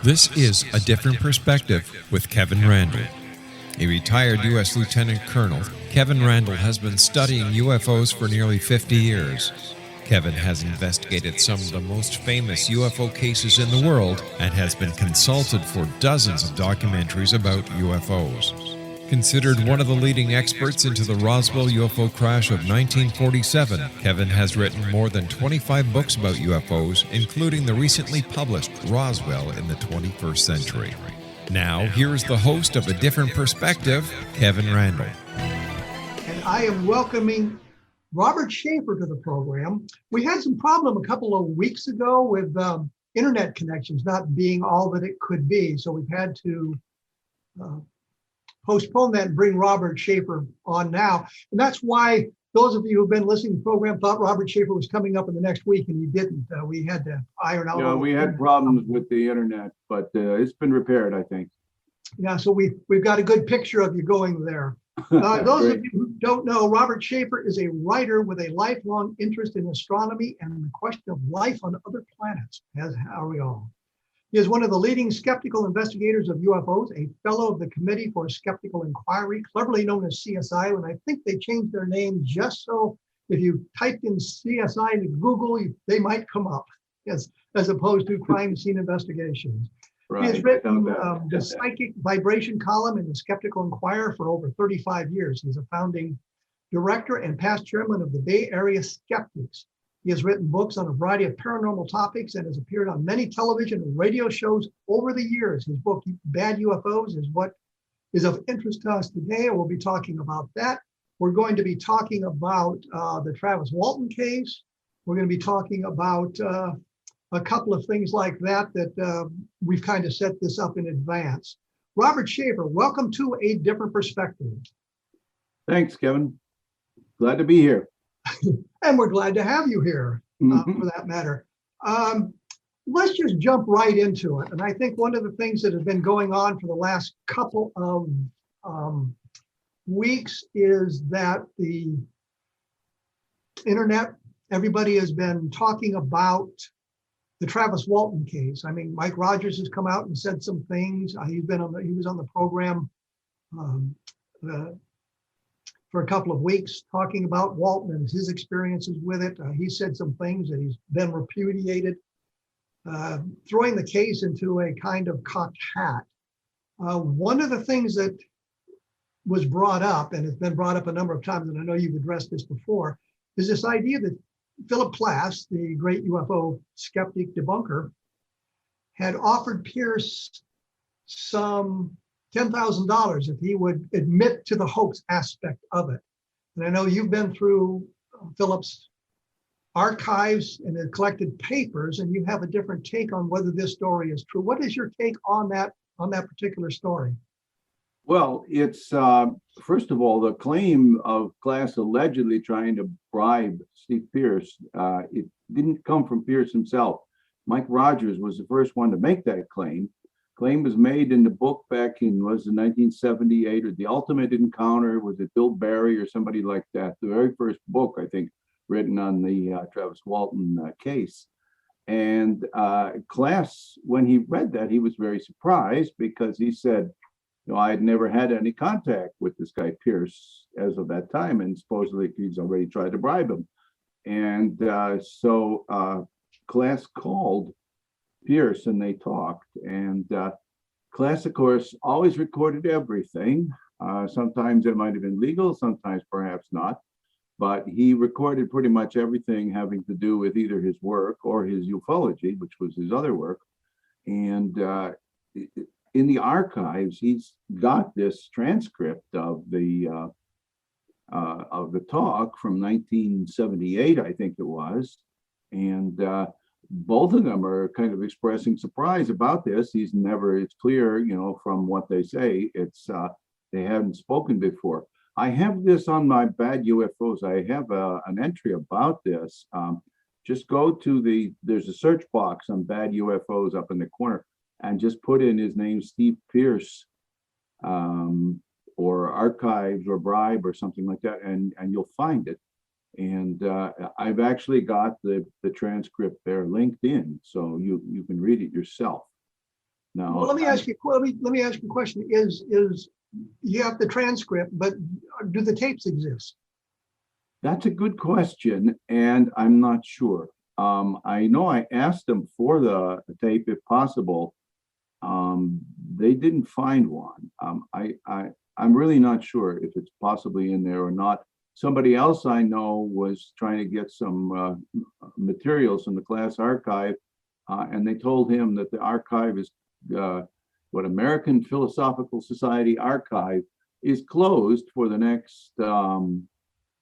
This is A Different Perspective with Kevin Randle. A retired U.S. Lieutenant Colonel, Kevin Randle has been studying UFOs for nearly 50 years. Kevin has investigated some of the most famous UFO cases in the world and has been consulted for dozens of documentaries about UFOs. Considered one of the leading experts into the Roswell UFO crash of 1947, Kevin has written more than 25 books about UFOs, including the recently published Roswell in the 21st Century. Now, here's the host of A Different Perspective, Kevin Randle. And I am welcoming Robert Sheaffer to the program. We had some problem a couple of weeks ago with internet connections not being all that it could be, so we've had to postpone that and bring Robert Sheaffer on now. And that's why those of you who've been listening to the program thought Robert Sheaffer was coming up in the next week, and he didn't. We had to iron out. Yeah, we had problems with the internet, but it's been repaired, I think. Yeah, so we've got a good picture of you going there. Those of you who don't know, Robert Sheaffer is a writer with a lifelong interest in astronomy and the question of life on other planets, as are we all. He is one of the leading skeptical investigators of UFOs, a fellow of the Committee for Skeptical Inquiry, cleverly known as CSI, and I think they changed their name just so if you typed in CSI into Google, they might come up as opposed to crime scene investigations. Right. He has written the Psychic Vibration column in the Skeptical Inquirer for over 35 years. He's a founding director and past chairman of the Bay Area Skeptics. He has written books on a variety of paranormal topics and has appeared on many television and radio shows over the years. His book, Bad UFOs, is what is of interest to us today, and we'll be talking about that. We're going to be talking about the Travis Walton case. We're going to be talking about a couple of things like that we've kind of set this up in advance. Robert Sheaffer, welcome to A Different Perspective. Thanks, Kevin. Glad to be here. And we're glad to have you here, for that matter. Let's just jump right into it. And I think one of the things that has been going on for the last couple of weeks is that the internet, everybody has been talking about the Travis Walton case. I mean, Mike Rogers has come out and said some things. He was on the program for a couple of weeks talking about Walton and his experiences with it. He said some things that he's then repudiated, throwing the case into a kind of cocked hat. One of the things that was brought up, and it's been brought up a number of times, and I know you've addressed this before, is this idea that Philip Plass, the great UFO skeptic debunker, had offered Pierce some $10,000 if he would admit to the hoax aspect of it. And I know you've been through Philip's archives and the collected papers, and you have a different take on whether this story is true. What is your take on that particular story? Well, it's first of all, the claim of Plass allegedly trying to bribe Steve Pierce, it didn't come from Pierce himself. Mike Rogers was the first one to make that claim. Claim was made in the book back in, was it 1978, or The Ultimate Encounter? Was it Bill Barry or somebody like that? The very first book, I think, written on the Travis Walton case. And Plass, when he read that, he was very surprised because he said, I had never had any contact with this guy Pierce as of that time, and supposedly he's already tried to bribe him. And so Plass called Pierce and they talked, and Plass, of course, always recorded everything. Sometimes it might have been legal, sometimes perhaps not, but he recorded pretty much everything having to do with either his work or his ufology, which was his other work. And in the archives, he's got this transcript of the talk from 1978, I think it was, and both of them are kind of expressing surprise about this. It's clear, from what they say, it's they haven't spoken before. I have this on my Bad UFOs. I have an entry about this. Just go to there's a search box on Bad UFOs up in the corner, and just put in his name, Steve Pierce, or archives or bribe or something like that, and you'll find it. And I've actually got the transcript there linked in, so you can read it yourself. Now, Well, let me ask you. Let me ask you a question. Is you have the transcript, but do the tapes exist? that's a good question, and I'm not sure. I know I asked them for the tape if possible. They didn't find one. I'm really not sure if it's possibly in there or not. Somebody else I know was trying to get some materials from the class archive, and they told him that the archive is American Philosophical Society archive is closed for the next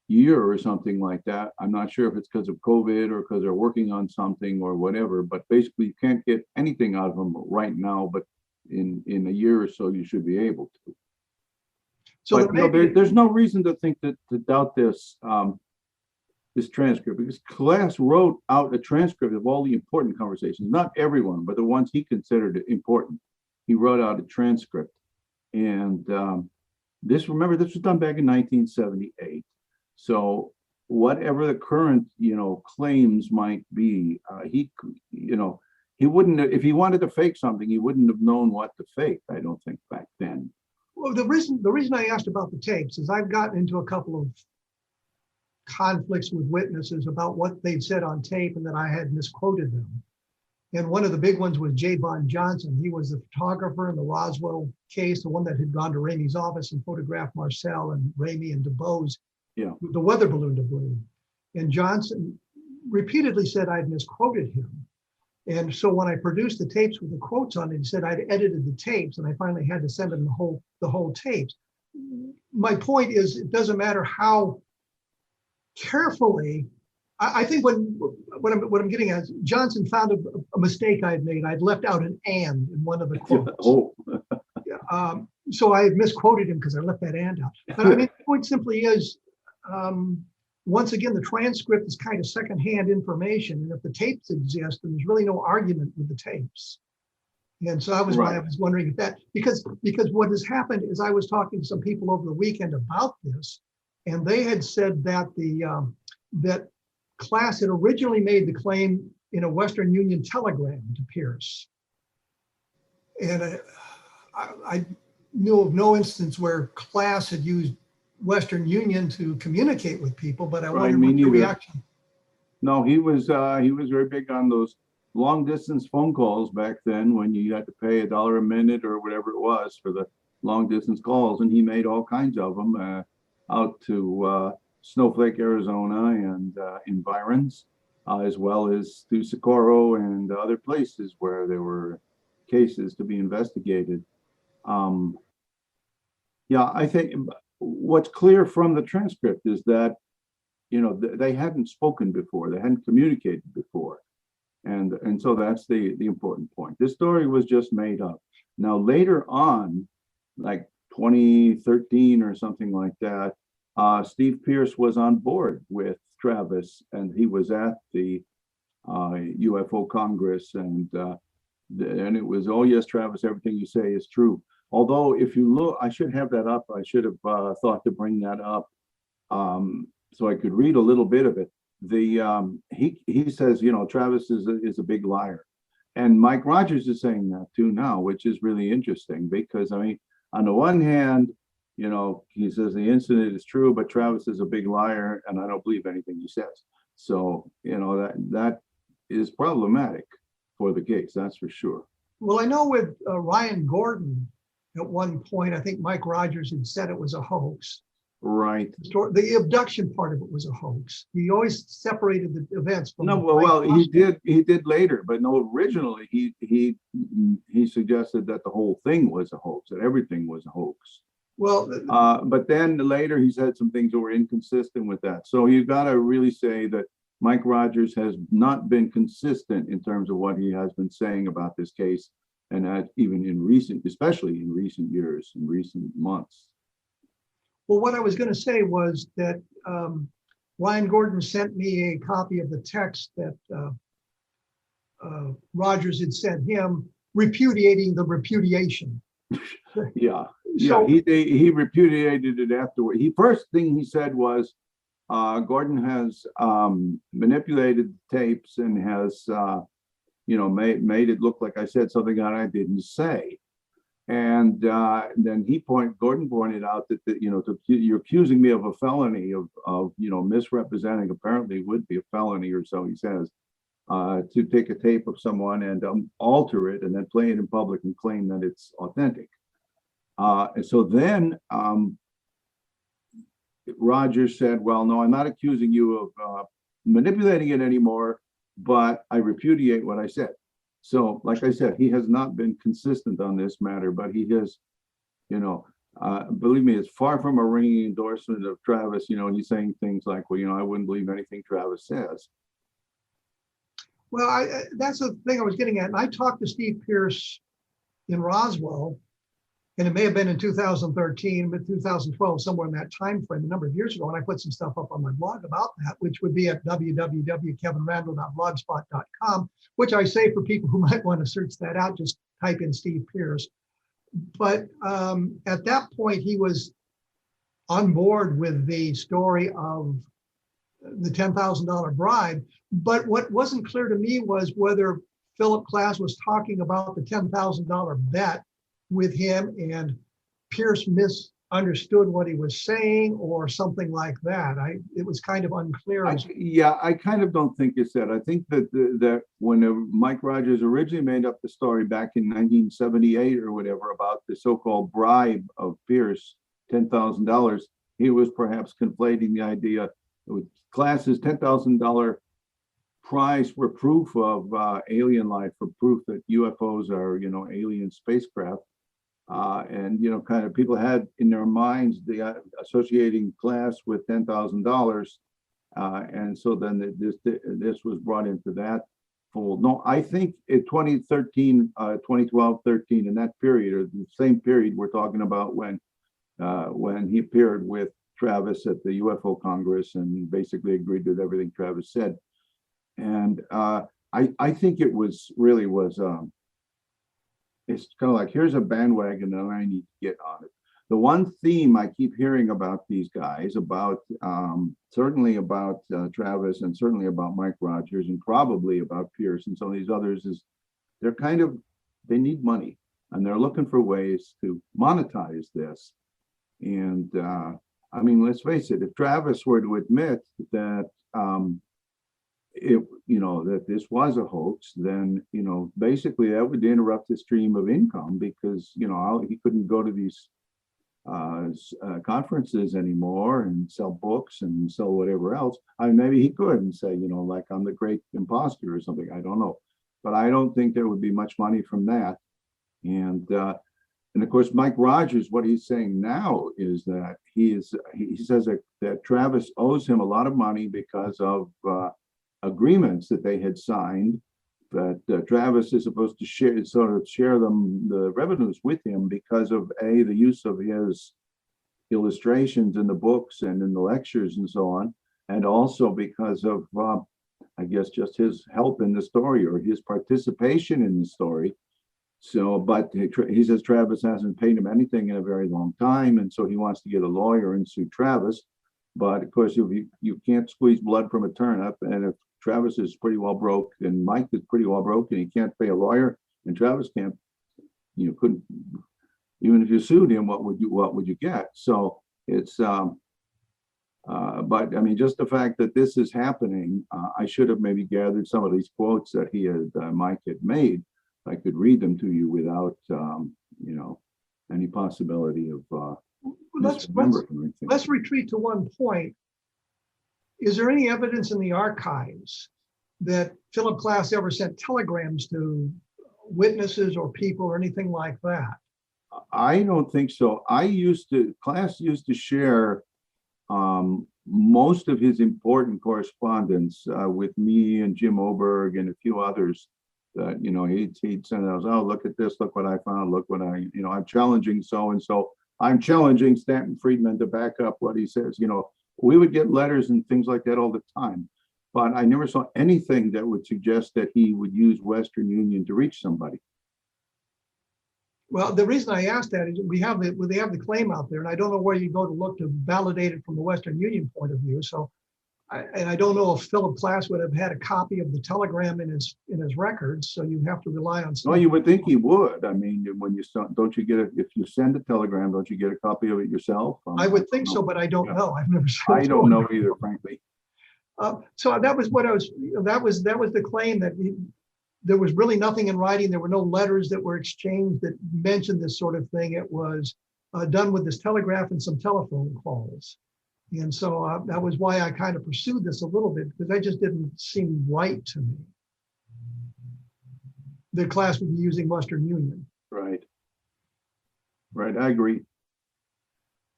year or something like that. I'm not sure if it's because of COVID or because they're working on something or whatever, but basically you can't get anything out of them right now, but in a year or so you should be able to. So but there's no reason to think that to doubt this this transcript, because class wrote out a transcript of all the important conversations, not everyone, but the ones he considered important. He wrote out a transcript, and remember, this was done back in 1978. So whatever the current, claims might be, he wouldn't, if he wanted to fake something, he wouldn't have known what to fake, I don't think, back then. Well, the reason I asked about the tapes is I've gotten into a couple of conflicts with witnesses about what they'd said on tape and that I had misquoted them. And one of the big ones was J. Bond Johnson. He was the photographer in the Roswell case, the one that had gone to Ramey's office and photographed Marcel and Ramey and DuBose, the weather balloon debris. And Johnson repeatedly said I'd misquoted him. And so when I produced the tapes with the quotes on it, he said I'd edited the tapes, and I finally had to send him the whole tapes. My point is, it doesn't matter how carefully. I think what I'm getting at is Johnson found a mistake I'd made. I'd left out an "and" in one of the quotes. So I had misquoted him because I left that "and" out. But I mean, the point simply is, once again, the transcript is kind of secondhand information. And if the tapes exist, then there's really no argument with the tapes. And so I was wondering if that, because what has happened is I was talking to some people over the weekend about this, and they had said that that class had originally made the claim in a Western Union telegram to Pierce. And I knew of no instance where class had used Western Union to communicate with people, but I wondered what the reaction. No, he was very big on those long distance phone calls back then, when you had to pay $1 a minute or whatever it was for the long distance calls, and he made all kinds of them out to Snowflake, Arizona, and environs, as well as to Socorro and other places where there were cases to be investigated. I think what's clear from the transcript is that, they hadn't spoken before, they hadn't communicated before. And so that's the important point. This story was just made up. Now, later on, like 2013 or something like that, Steve Pierce was on board with Travis, and he was at the UFO Congress, and it was, oh yes, Travis, everything you say is true. Although, if you look, I should have that up. I should have thought to bring that up so I could read a little bit of it. He says, Travis is a big liar, and Mike Rogers is saying that too now, which is really interesting, because I mean, on the one hand, he says the incident is true, but Travis is a big liar, and I don't believe anything he says. So, that is problematic for the case, that's for sure. Well, I know with Ryan Gordon, at one point, I think Mike Rogers had said it was a hoax. Right. The abduction part of it was a hoax. He always separated the events from. No, well, he did later, but no, originally he suggested that the whole thing was a hoax, that everything was a hoax. Well, but then later he said some things that were inconsistent with that. So you got to really say that Mike Rogers has not been consistent in terms of what he has been saying about this case, and that even especially in recent years, in recent months. Well, what I was going to say was that Ryan Gordon sent me a copy of the text that Rogers had sent him, repudiating the repudiation. Yeah. He repudiated it afterward. First thing he said was, Gordon has manipulated tapes and has made it look like I said something that I didn't say. And then Gordon pointed out that, you're accusing me of a felony of misrepresenting, apparently would be a felony or so, he says, to take a tape of someone and alter it and then play it in public and claim that it's authentic. And so then Rogers said, well, no, I'm not accusing you of manipulating it anymore, but I repudiate what I said. So, like I said, he has not been consistent on this matter, but he has, believe me, it's far from a ringing endorsement of Travis. He's saying things like, well, I wouldn't believe anything Travis says. Well, that's the thing I was getting at. And I talked to Steve Pierce in Roswell, and it may have been in 2013, but 2012, somewhere in that time frame, a number of years ago. And I put some stuff up on my blog about that, which would be at www.kevinrandle.blogspot.com, which I say for people who might want to search that out, just type in Steve Pierce. But at that point, he was on board with the story of the $10,000 bribe. But what wasn't clear to me was whether Philip Klass was talking about the $10,000 bet with him and Pierce misunderstood what he was saying or something like that. It was kind of unclear. I kind of don't think it's that. I think that when Mike Rogers originally made up the story back in 1978 or whatever about the so-called bribe of Pierce, $10,000, he was perhaps conflating the idea with Klass's $10,000 prize for proof of alien life, for proof that UFOs are, alien spacecraft. And kind of people had in their minds the associating Klass with $10,000, and so then this was brought into that fold. No, I think in 2013, 2012, 13, in that period, or the same period we're talking about when he appeared with Travis at the UFO Congress and basically agreed with everything Travis said, and I think it was. It's kind of like, here's a bandwagon and I need to get on it. The one theme I keep hearing about these guys, certainly about Travis and certainly about Mike Rogers and probably about Pierce and some of these others, is they need money and they're looking for ways to monetize this. And let's face it, if Travis were to admit that that this was a hoax, then basically that would interrupt his stream of income, because he couldn't go to these conferences anymore and sell books and sell whatever else. Maybe he could and say, like, I'm the great imposter or something. I don't know, but I don't think there would be much money from that. And of course, Mike Rogers, what he's saying now is that he says that Travis owes him a lot of money because of agreements that they had signed, that Travis is supposed to share the revenues with him because of the use of his illustrations in the books and in the lectures and so on, and also because of I guess just his help in the story or his participation in the story. So, but he says Travis hasn't paid him anything in a very long time, and so he wants to get a lawyer and sue Travis. But of course, you can't squeeze blood from a turnip, and if Travis is pretty well broke and Mike is pretty well broke and he can't pay a lawyer and Travis can't, couldn't, even if you sued him, what would you get? So it's but just the fact that this is happening, I should have maybe gathered some of these quotes that Mike had made. I could read them to you without any possibility of let's retreat to one point. Is there any evidence in the archives that Philip Klass ever sent telegrams to witnesses or people or anything like that? I don't think so. Klass used to share most of his important correspondence with me and Jim Oberg and a few others. That he'd send out, oh, look at this, look what I found, look what I'm challenging so and so. I'm challenging Stanton Friedman to back up what he says. We would get letters and things like that all the time, but I never saw anything that would suggest that he would use Western Union to reach somebody. Well, the reason I asked that is they have the claim out there, and I don't know where you go to look to validate it from the Western Union point of view. So and I don't know if Philip Klass would have had a copy of the telegram in his records, so you have to rely on. Well, you would think he would. I mean, when you start, don't you get it if you send a telegram? Don't you get a copy of it yourself? I would think so, but I don't know. I've never. I don't know either, frankly. So that was what I was. That was the claim that there was really nothing in writing. There were no letters that were exchanged that mentioned this sort of thing. It was done with this telegraph and some telephone calls. And so that was why I kind of pursued this a little bit, because that just didn't seem right to me. The Klass would be using Western Union. Right. Right, I agree.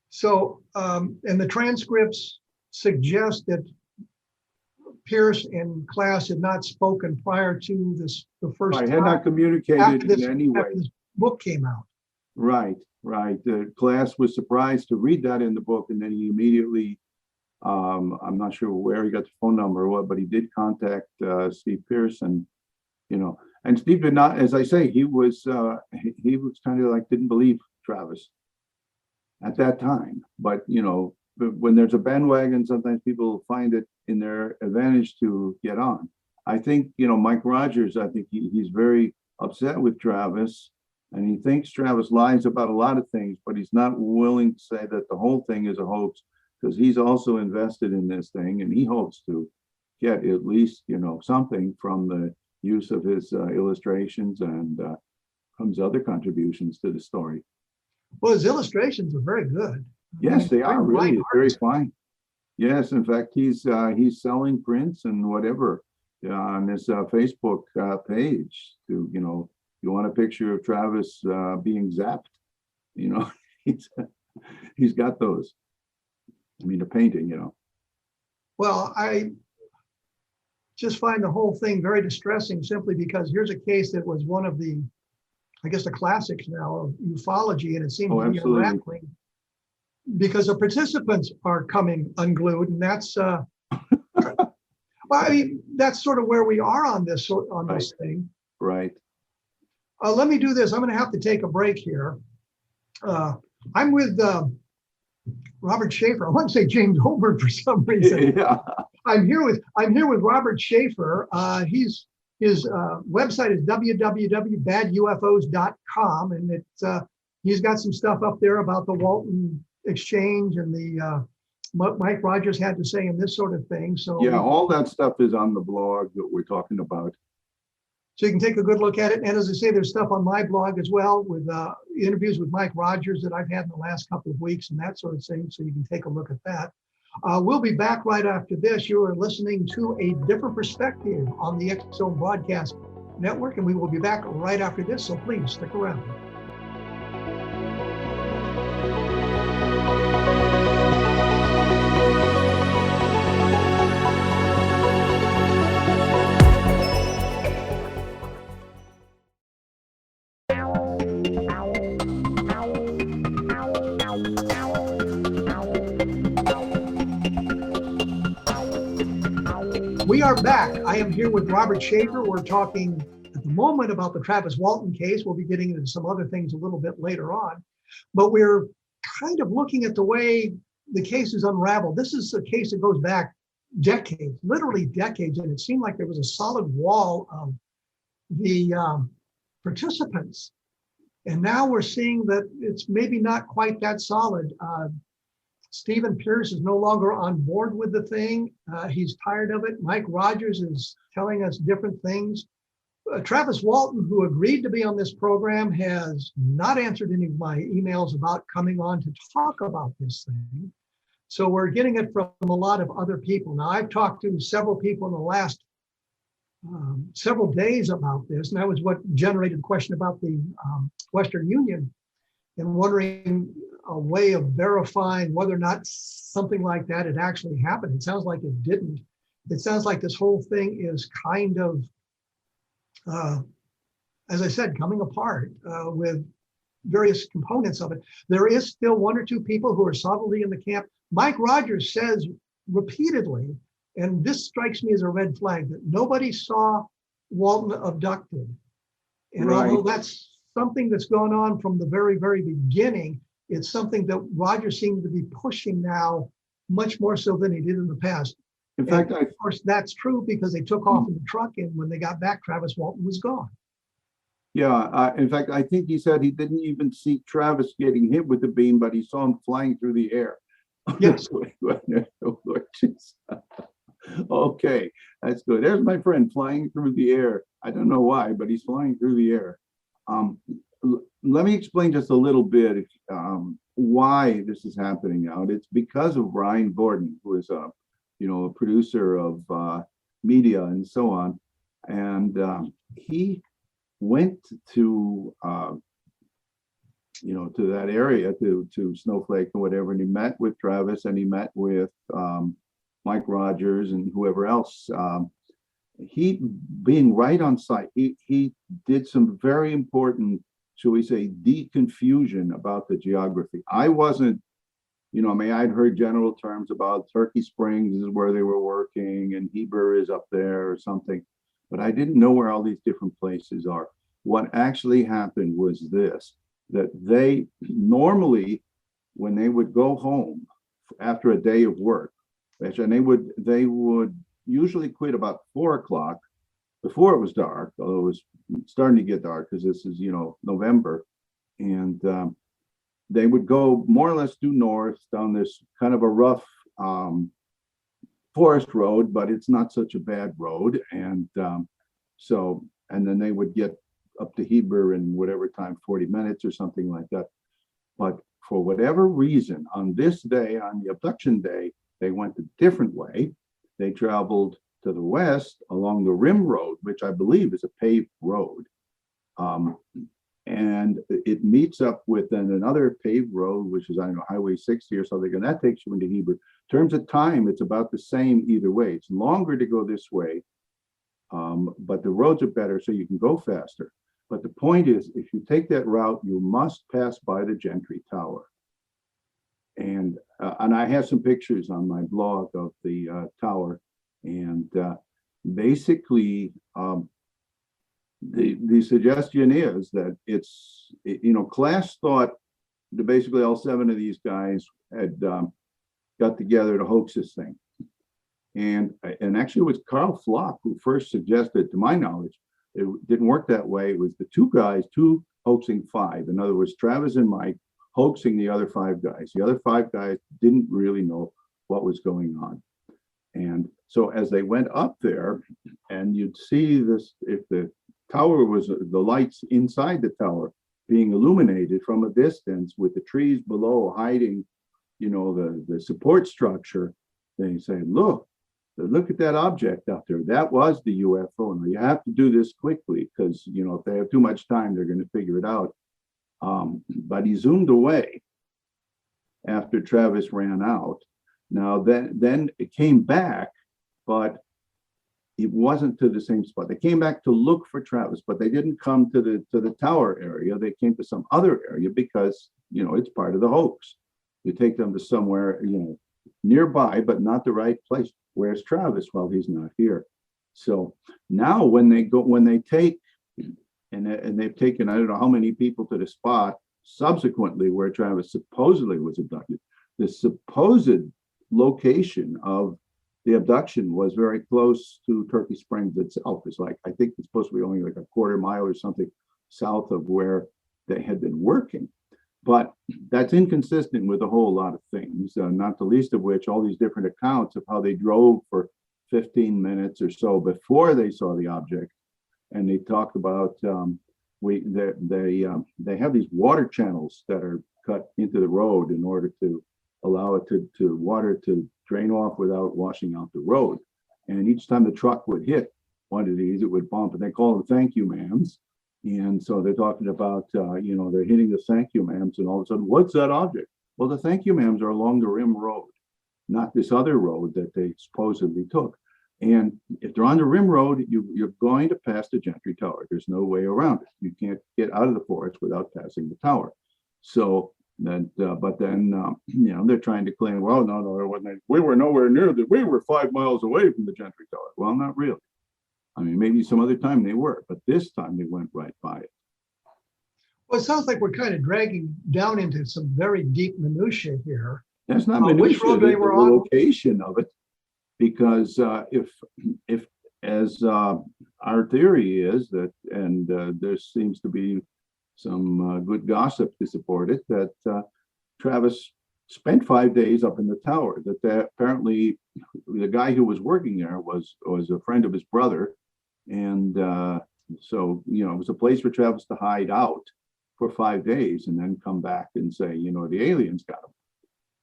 So, and the transcripts suggest that Pierce and Klass had not spoken prior to this, the first I had not communicated in any way. After this book came out. Right, right. The Klass was surprised to read that in the book, and then he immediately, I'm not sure where he got the phone number or what, but he did contact Steve Pierce, and and Steve did not, as I say, he was kind of like didn't believe Travis at that time. But when there's a bandwagon, sometimes people find it in their advantage to get on. I think Mike Rogers, I think he's very upset with Travis. And he thinks Travis lies about a lot of things, but he's not willing to say that the whole thing is a hoax, because he's also invested in this thing, and he hopes to get at least, something from the use of his illustrations and from his other contributions to the story. Well, his illustrations are very good. Yes, they are really very fine. Yes, in fact, he's selling prints and whatever on his Facebook page to, you want a picture of Travis being zapped, he's got those. I mean, a painting, Well, I just find the whole thing very distressing, simply because here's a case that was one of the, I guess, the classics now of ufology, and it seems to be unraveling because the participants are coming unglued, and that's well, I mean, that's sort of where we are on this this thing. Right. Let me do this. I'm going to have to take a break here. I'm with Robert Sheaffer. I want to say James Holbert for some reason. Yeah. I'm here with Robert Sheaffer. His website is www.badufos.com, and he's got some stuff up there about the Walton Exchange and the what Mike Rogers had to say and this sort of thing. So yeah, all that stuff is on the blog that we're talking about. So you can take a good look at it. And as I say, there's stuff on my blog as well with interviews with Mike Rogers that I've had in the last couple of weeks and that sort of thing. So you can take a look at that. We'll be back right after this. You are listening to A Different Perspective on the X Zone Broadcast Network, and we will be back right after this. So please stick around. We are back. I am here with Robert Sheaffer. We're talking at the moment about the Travis Walton case. We'll be getting into some other things a little bit later on, but we're kind of looking at the way the case is unraveled. This is a case that goes back decades, literally decades, and it seemed like there was a solid wall of the participants. And now we're seeing that it's maybe not quite that solid. Stephen Pierce is no longer on board with the thing. He's tired of it. Mike Rogers is telling us different things. Travis Walton, who agreed to be on this program, has not answered any of my emails about coming on to talk about this thing. So we're getting it from a lot of other people. Now, I've talked to several people in the last several days about this, and that was what generated the question about the Western Union and wondering a way of verifying whether or not something like that had actually happened. It sounds like it didn't. It sounds like this whole thing is kind of, as I said, coming apart with various components of it. There is still one or two people who are solidly in the camp. Mike Rogers says repeatedly, and this strikes me as a red flag, that nobody saw Walton abducted. And although that's something that's gone on from the very, very beginning, it's something that Rogers seems to be pushing now much more so than he did in the past. In fact, Of course, that's true because they took off in the truck, and when they got back, Travis Walton was gone. in fact, I think he said he didn't even see Travis getting hit with the beam, but he saw him flying through the air. Yes. Okay, that's good. There's my friend flying through the air. I don't know why, but he's flying through the air. Let me explain just a little bit why this is happening now. It's because of Brian Gordon, who is a producer of media and so on, and he went to to that area, to Snowflake or whatever, and he met with Travis, and he met with Mike Rogers and whoever else. He, being right on site, he did some very important, shall we say, deconfusion about the geography. I wasn't, I'd heard general terms about Turkey Springs is where they were working and Heber is up there or something, but I didn't know where all these different places are. What actually happened was this, that they normally, when they would go home after a day of work, and they would usually quit about 4 o'clock before it was dark, although it was starting to get dark because this is, November. And they would go more or less due north down this kind of a rough forest road, but it's not such a bad road. And and then they would get up to Heber in whatever time, 40 minutes or something like that. But for whatever reason, on this day, on the abduction day, they went a different way. They traveled to the west along the Rim Road, which I believe is a paved road. And it meets up with then another paved road, which is, I don't know, Highway 60 or something, and that takes you into Heber. In terms of time, it's about the same either way. It's longer to go this way, but the roads are better, so you can go faster. But the point is, if you take that route, you must pass by the Gentry Tower. And I have some pictures on my blog of the tower. And basically, the suggestion is that it's, Class thought that basically all 7 of these guys had got together to hoax this thing. And actually it was Carl Flock who first suggested, to my knowledge, it didn't work that way. It was the 2 guys, 2 hoaxing 5. In other words, Travis and Mike hoaxing the other 5 guys. The other 5 guys didn't really know what was going on. And so as they went up there, and you'd see this, if the tower was, the lights inside the tower being illuminated from a distance with the trees below hiding, the support structure, they say, look at that object out there. That was the UFO. Now you have to do this quickly because, if they have too much time, they're going to figure it out. But he zoomed away after Travis ran out. Now then it came back, but it wasn't to the same spot. They came back to look for Travis, but they didn't come to the tower area. They came to some other area because, it's part of the hoax. You take them to somewhere, nearby, but not the right place. Where's Travis? Well, he's not here. So now when they take, and they've taken, I don't know how many people to the spot subsequently where Travis supposedly was abducted, the supposed location of the abduction was very close to Turkey Springs itself. It's like, I think it's supposed to be only like a quarter mile or something south of where they had been working. But that's inconsistent with a whole lot of things, not the least of which all these different accounts of how they drove for 15 minutes or so before they saw the object. And they talked about, they have these water channels that are cut into the road in order to allow it to water to drain off without washing out the road. And each time the truck would hit one of these, it would bump, and they call them thank you ma'ams. And so they're talking about, they're hitting the thank you ma'ams, and all of a sudden, what's that object? Well, the thank you ma'ams are along the Rim Road, not this other road that they supposedly took. And if they're on the Rim Road, you're going to pass the Gentry Tower. There's no way around it. You can't get out of the forest without passing the tower. So then, but then, they're trying to claim, well, no, we were nowhere near that. We were 5 miles away from the Gentry Tower. Well, not really. I mean, maybe some other time they were, but this time they went right by it. Well, it sounds like we're kind of dragging down into some very deep minutiae here. That's not which road they were the on? location of it. because if as our theory is that, and there seems to be some good gossip to support it, that Travis spent 5 days up in the tower. That apparently the guy who was working there was a friend of his brother, and so it was a place for Travis to hide out for 5 days and then come back and say, the aliens got him.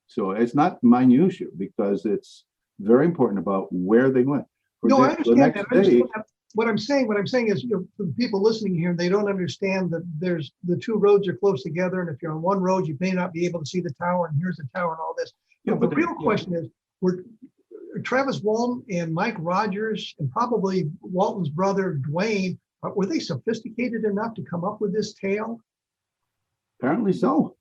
So it's not minutiae, because it's very important about where they went. I understand that. What I'm saying is, for the people listening here, they don't understand that there's the two roads are close together, and if you're on one road, you may not be able to see the tower, and here's the tower and all this. Yeah, But the real question is, were Travis Walton and Mike Rogers, and probably Walton's brother Dwayne, were they sophisticated enough to come up with this tale? Apparently so.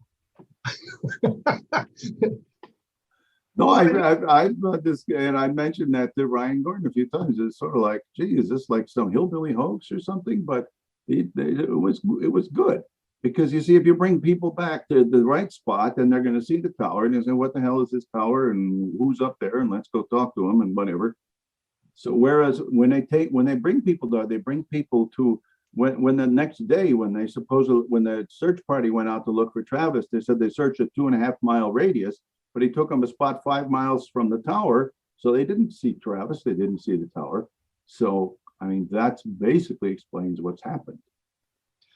No, I've read this, and I mentioned that to Ryan Gordon a few times. It's sort of like, gee, is this like some hillbilly hoax or something? But it was good, because you see, if you bring people back to the right spot, then they're going to see the tower and they say, what the hell is this tower and who's up there, and let's go talk to them and whatever. So whereas when they bring people there, they bring people to when the next day, when the search party went out to look for Travis, they said they searched a 2.5 mile radius, but he took them a spot 5 miles from the tower. So they didn't see Travis. They didn't see the tower. So, I mean, that's basically explains what's happened.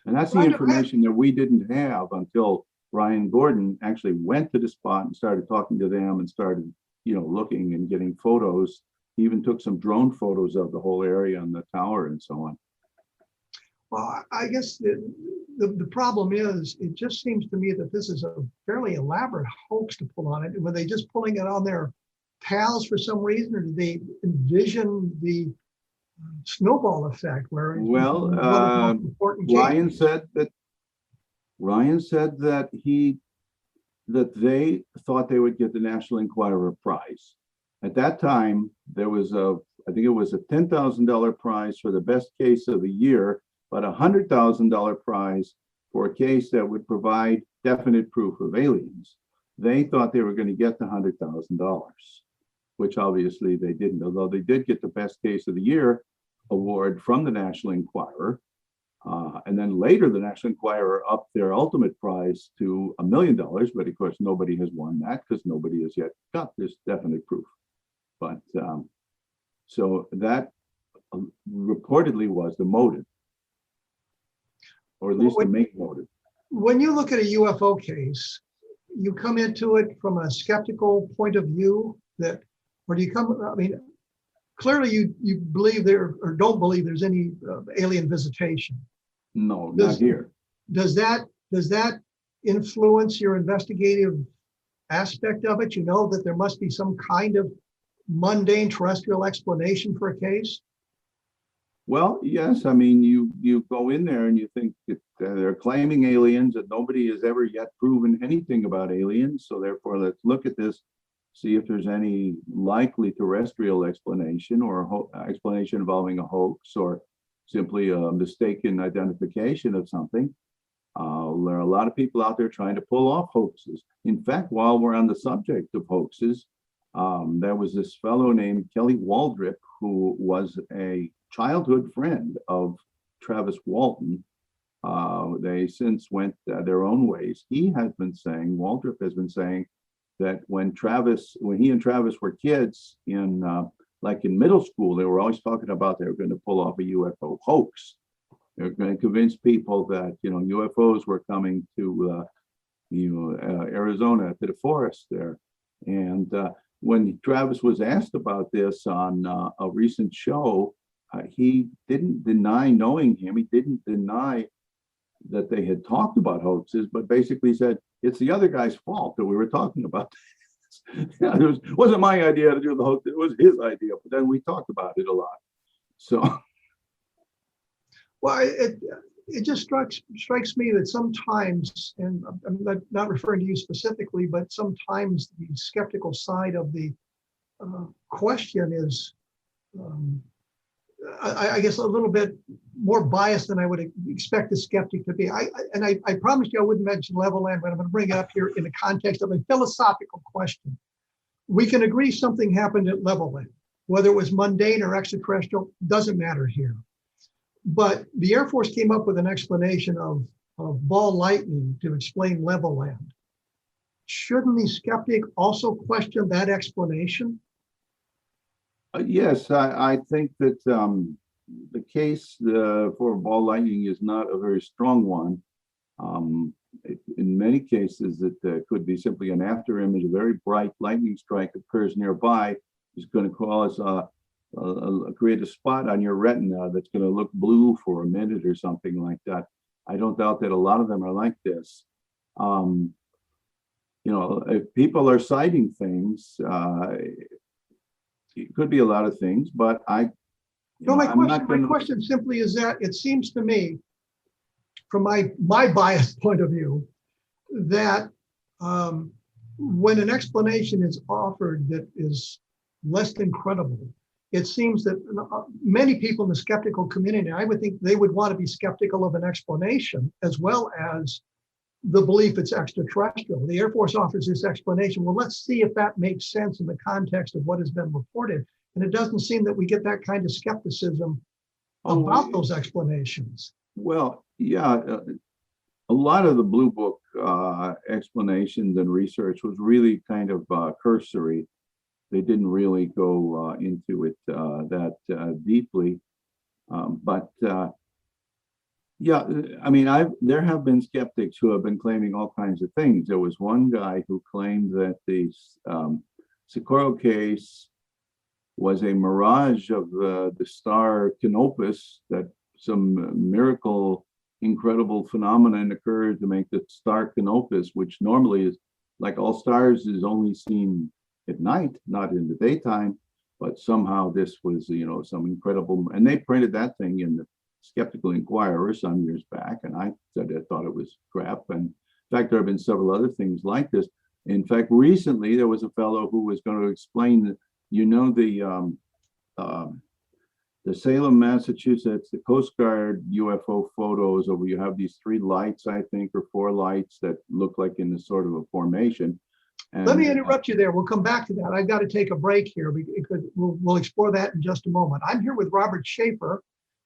And that's the information that we didn't have until Ryan Gordon actually went to the spot and started talking to them and started, looking and getting photos. He even took some drone photos of the whole area and the tower and so on. Well, I guess the problem is, it just seems to me that this is a fairly elaborate hoax to pull on it. Were they just pulling it on their pals for some reason, or did they envision the snowball effect? Where Ryan said that they thought they would get the National Enquirer prize. At that time, there was I think it was a $10,000 prize for the best case of the year, but a $100,000 prize for a case that would provide definite proof of aliens. They thought they were going to get the $100,000, which obviously they didn't, although they did get the best case of the year award from the National Enquirer. And then later, the National Enquirer upped their ultimate prize to $1 million, but of course, nobody has won that because nobody has yet got this definite proof. But so that reportedly was the motive, or at least the main motive. When you look at a UFO case, you come into it from a skeptical point of view, or do you come, I mean, clearly you believe there, or don't believe there's any alien visitation. No, not here. Does that influence your investigative aspect of it? You know that there must be some kind of mundane terrestrial explanation for a case? Well, yes. I mean, you go in there and you think that they're claiming aliens, and nobody has ever yet proven anything about aliens. So therefore, let's look at this, see if there's any likely terrestrial explanation, or explanation involving a hoax, or simply a mistaken identification of something. There are a lot of people out there trying to pull off hoaxes. In fact, while we're on the subject of hoaxes, there was this fellow named Kelly Waldrip, who was a childhood friend of Travis Walton. They since went their own ways. Waldrip has been saying that when he and Travis were kids in middle school, they were always talking about they were going to pull off a UFO hoax. They're going to convince people that UFOs were coming to Arizona, to the forest there. And when Travis was asked about this on a recent show, he didn't deny knowing him. He didn't deny that they had talked about hoaxes, but basically said it's the other guy's fault that we were talking about. It wasn't my idea to do the hoax, it was his idea, but then we talked about it a lot. So, well, it just strikes me that sometimes, and I'm not referring to you specifically, but sometimes the skeptical side of the question is, I guess, a little bit more biased than I would expect a skeptic to be. I promised you I wouldn't mention Level-Land, but I'm going to bring it up here in the context of a philosophical question. We can agree something happened at Level-Land. Whether it was mundane or extraterrestrial, doesn't matter here. But the Air Force came up with an explanation of ball lightning to explain level land. Shouldn't the skeptic also question that explanation? Yes, I think that the case for ball lightning is not a very strong one. In many cases, it could be simply an after image. A very bright lightning strike occurs nearby, is going to cause create a spot on your retina that's going to look blue for a minute or something like that. I don't doubt that a lot of them are like this. If people are citing things, it could be a lot of things, but my question simply is that it seems to me, from my biased point of view, that when an explanation is offered that is less than credible, it seems that many people in the skeptical community, I would think they would want to be skeptical of an explanation as well as the belief it's extraterrestrial. The Air Force offers this explanation. Well, let's see if that makes sense in the context of what has been reported. And it doesn't seem that we get that kind of skepticism about those explanations. Well, yeah, a lot of the Blue Book explanations and research was really kind of cursory. They didn't really go into it that deeply. Yeah, I mean, there have been skeptics who have been claiming all kinds of things. There was one guy who claimed that the Socorro case was a mirage of the star Canopus, that some miracle, incredible phenomenon occurred to make the star Canopus, which normally is, like all stars, is only seen at night, not in the daytime. But somehow this was, some incredible, and they printed that thing in the Skeptical Inquirer some years back, and I said I thought it was crap. And in fact, there have been several other things like this. In fact, recently there was a fellow who was going to explain, the Salem, Massachusetts, the Coast Guard UFO photos of where you have these 3 lights, I think, or 4 lights that look like in a sort of a formation. And, let me interrupt you there. We'll come back to that. I've got to take a break here because we'll explore that in just a moment. I'm here with Robert Sheaffer,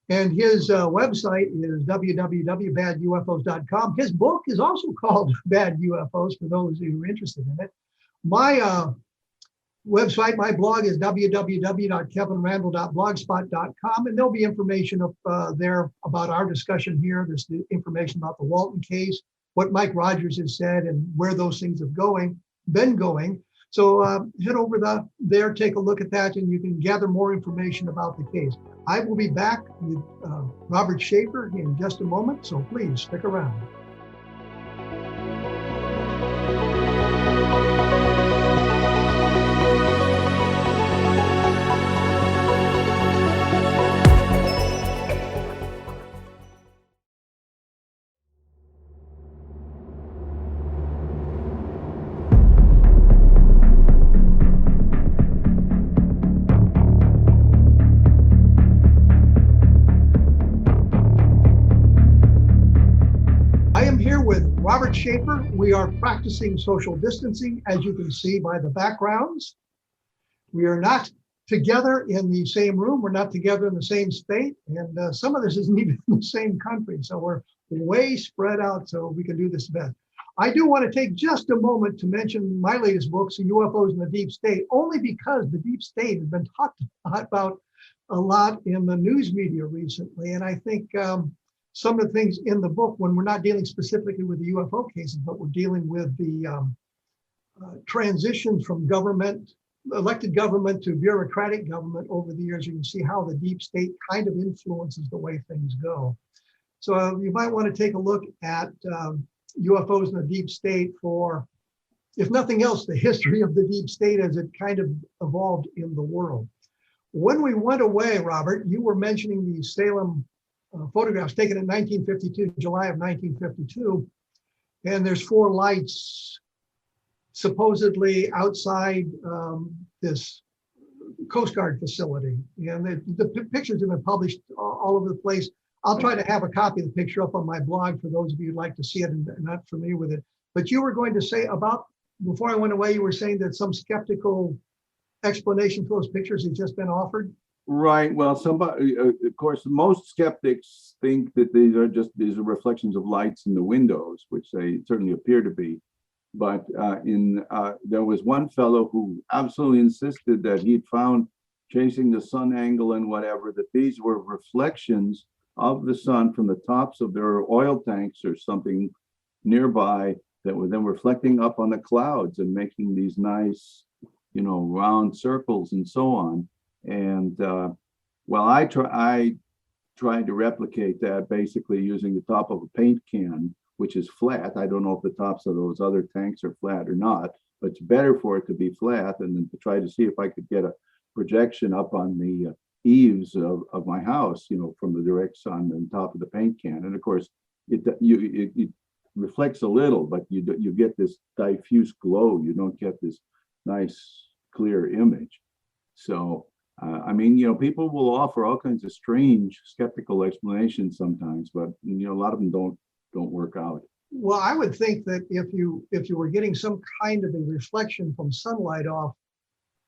and his website is www.badufos.com. His book is also called Bad UFOs, for those who are interested in it. My website, my blog is www.kevinrandle.blogspot.com, and there'll be information up there about our discussion here. There's the information about the Walton case, what Mike Rogers has said, and where those things have been going. So head over there, take a look at that, and you can gather more information about the case. I will be back with Robert Sheaffer in just a moment, so please stick around. Robert Sheaffer. We are practicing social distancing, as you can see by the backgrounds. We are not together in the same room. We're not together in the same state. And some of this isn't even in the same country. So we're way spread out so we can do this best. I do want to take just a moment to mention my latest book, UFOs in the Deep State, only because the deep state has been talked about a lot in the news media recently. And I think some of the things in the book, when we're not dealing specifically with the UFO cases, but we're dealing with the transitions from elected government to bureaucratic government over the years, you can see how the deep state kind of influences the way things go. So you might want to take a look at UFOs in the deep state for, if nothing else, the history of the deep state as it kind of evolved in the world. When we went away, Robert, you were mentioning the Salem photographs taken in 1952, July of 1952, and there's 4 lights supposedly outside this Coast Guard facility. And the pictures have been published all over the place. I'll try to have a copy of the picture up on my blog for those of you who'd like to see it and not familiar with it. But you were going to say about, before I went away, you were saying that some skeptical explanation for those pictures that's just been offered? Right. Well, somebody, of course, most skeptics think that these are reflections of lights in the windows, which they certainly appear to be. But there was one fellow who absolutely insisted that he'd found, chasing the sun angle and whatever, that these were reflections of the sun from the tops of their oil tanks or something nearby that were then reflecting up on the clouds and making these nice, round circles and so on. And well, I tried to replicate that basically using the top of a paint can, which is flat. I don't know if the tops of those other tanks are flat or not, but it's better for it to be flat, and then to try to see if I could get a projection up on the eaves of my house, from the direct sun and top of the paint can. And of course, it reflects a little, but you get this diffuse glow. You don't get this nice clear image. So I mean, people will offer all kinds of strange skeptical explanations sometimes, but a lot of them don't work out. Well, I would think that if you were getting some kind of a reflection from sunlight off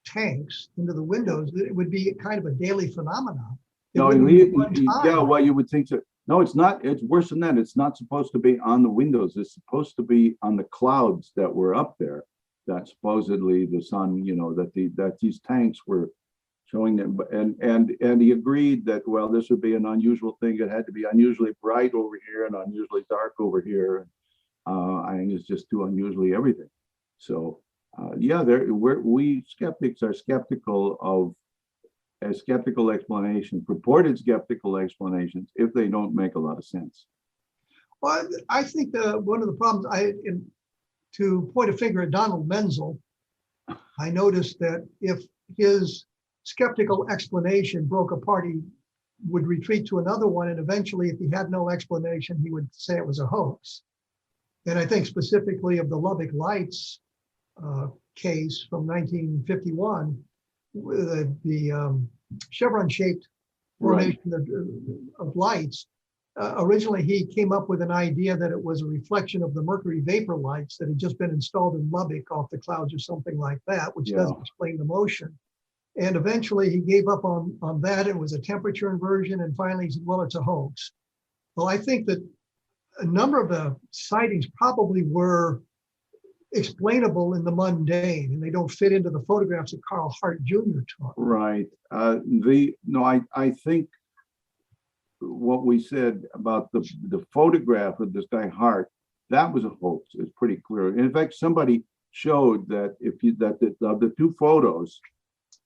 tanks into the windows, that it would be kind of a daily phenomenon. No, yeah, well, you would think so. No, it's not. It's worse than that. It's not supposed to be on the windows. It's supposed to be on the clouds that were up there. That supposedly the sun, that these tanks were showing them, and he agreed that, well, this would be an unusual thing. It had to be unusually bright over here and unusually dark over here. I think it's just too unusually everything. So yeah, we skeptics are skeptical of skeptical explanations, purported skeptical explanations, if they don't make a lot of sense. Well, I think one of the problems, to point a finger at Donald Menzel, I noticed that if his skeptical explanation broke apart, he would retreat to another one, and eventually, if he had no explanation, he would say it was a hoax. And I think specifically of the Lubbock Lights case from 1951, the chevron-shaped formation of lights. Originally, he came up with an idea that it was a reflection of the mercury vapor lights that had just been installed in Lubbock off the clouds or something like that, which doesn't explain the motion. And eventually he gave up on that. It was a temperature inversion. And finally he said, well, it's a hoax. Well, I think that a number of the sightings probably were explainable in the mundane, and they don't fit into the photographs that Carl Hart Jr. took. Right. I think what we said about the photograph of this guy Hart, that was a hoax. It's pretty clear. And in fact, somebody showed that of the two photos,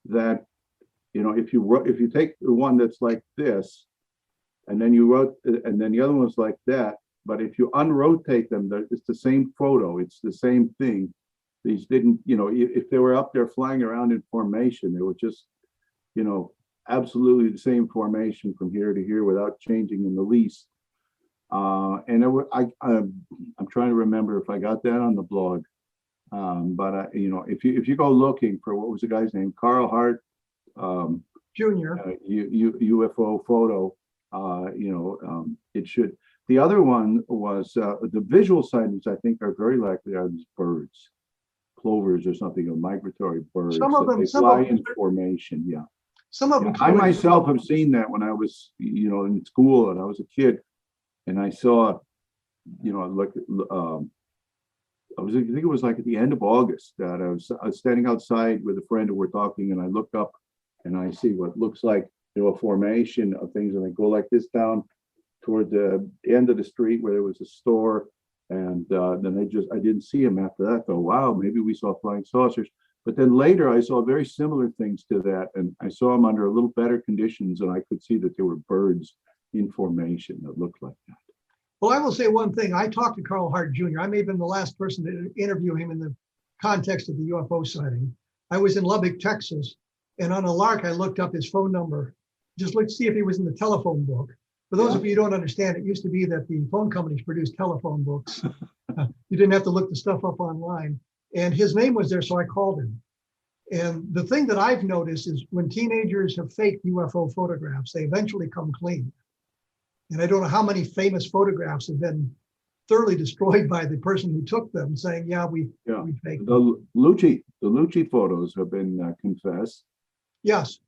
that if you take the one that's like this, and then and then the other one's like that, but if you unrotate them, it's the same photo. It's the same thing. These didn't, if they were up there flying around in formation, they were just, absolutely the same formation from here to here without changing in the least. And I'm trying to remember if I got that on the blog. But if you go looking for, what was the guy's name, Carl Hart Jr. UFO photo, it should. The other one was the visual sightings. I think are very likely are these birds, plovers or something, or migratory birds. Some of them fly in formation. Yeah. Some of them. I myself have seen that when I was, in school and I was a kid, and I saw, I think it was like at the end of August that I was standing outside with a friend and we're talking, and I look up and I see what looks like, a formation of things, and they go like this down toward the end of the street where there was a store. And then I didn't see him after that, though. Wow, maybe we saw flying saucers. But then later I saw very similar things to that, and I saw them under a little better conditions, and I could see that there were birds in formation that looked like that. Well, I will say one thing. I talked to Carl Hart Jr. I may have been the last person to interview him in the context of the UFO sighting. I was in Lubbock, Texas, and on a lark, I looked up his phone number, just looked to see if he was in the telephone book. For those of you who don't understand, it used to be that the phone companies produced telephone books. You didn't have to look the stuff up online. And his name was there, so I called him. And the thing that I've noticed is when teenagers have faked UFO photographs, they eventually come clean. And I don't know how many famous photographs have been thoroughly destroyed by the person who took them, saying, "Yeah, we faked them." The Lucci photos have been confessed. Yes,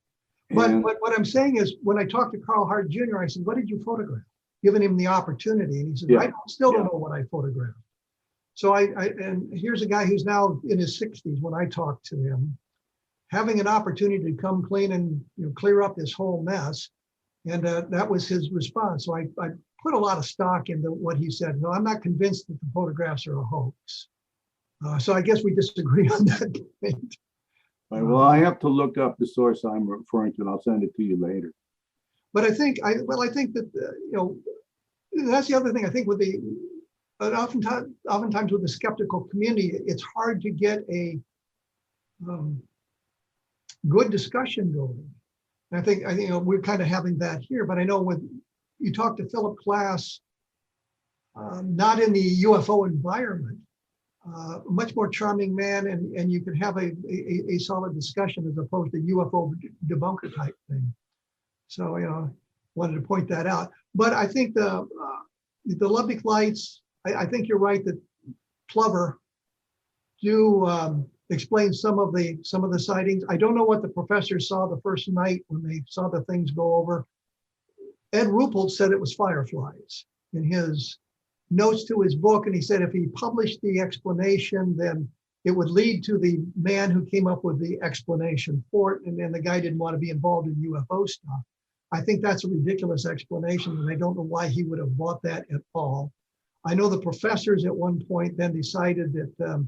but And what I'm saying is, when I talked to Carl Hart Jr., I said, "What did you photograph?" Giving him the opportunity, and he said, Yeah. "I still don't know what I photographed." So and here's a guy who's now in his 60s. When I talked to him, having an opportunity to come clean and clear up this whole mess, and that was his response. So I put a lot of stock into what he said. No, I'm not convinced that the photographs are a hoax. So I guess we disagree on that point. Right, well, I have to look up the source I'm referring to, and I'll send it to you later. But I think that that's the other thing. I think oftentimes with the skeptical community, it's hard to get a good discussion going. And I think we're kind of having that here. But I know when you talk to Philip Klass, not in the UFO environment, much more charming man, and you can have a solid discussion as opposed to UFO debunker type thing. So wanted to point that out. But I think the Lubbock lights, I think you're right that Plover do explain some of the sightings. I don't know what the professors saw the first night when they saw the things go over. Ed Ruppelt said it was fireflies in his notes to his book, and he said if he published the explanation, then it would lead to the man who came up with the explanation for it, and then the guy didn't want to be involved in UFO stuff. I think that's a ridiculous explanation, and I don't know why he would have bought that at all. I know the professors at one point then decided that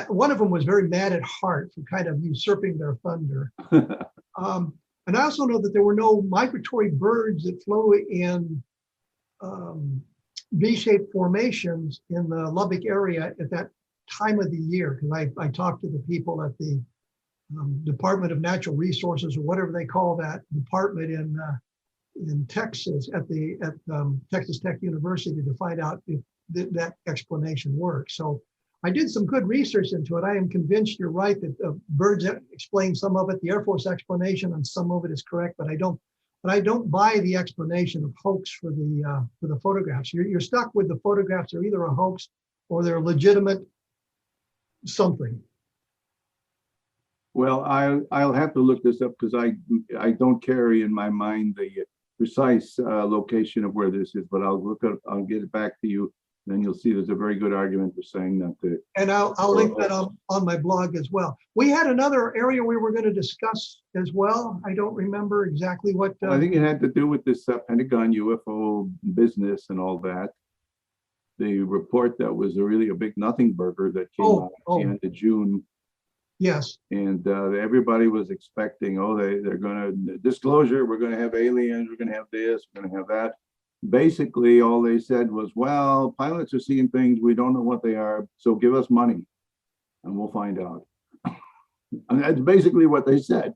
one of them was very mad at Hart for kind of usurping their thunder. And I also know that there were no migratory birds that flew in V-shaped formations in the Lubbock area at that time of the year, because I talked to the people at the Department of Natural Resources, or whatever they call that department in Texas at Texas Tech University, to find out if that explanation works. So I did some good research into it. I am convinced you're right that birds explain some of it. The Air Force explanation on some of it is correct, but I don't buy the explanation of hoax for the photographs. You're stuck with the photographs are either a hoax or they're legitimate something. Well, I'll have to look this up because I don't carry in my mind the precise location of where this is, but I'll get it back to you. Then you'll see there's a very good argument for saying that. And I'll link that on my blog as well. We had another area we were going to discuss as well. I don't remember exactly what. I think it had to do with this Pentagon UFO business and all that. The report that was really a big nothing burger that came out at the end of June. Yes. And everybody was expecting, they're going to disclosure, we're going to have aliens, we're going to have this, we're going to have that. Basically, all they said was, well, pilots are seeing things, we don't know what they are, so give us money and we'll find out. And that's basically what they said.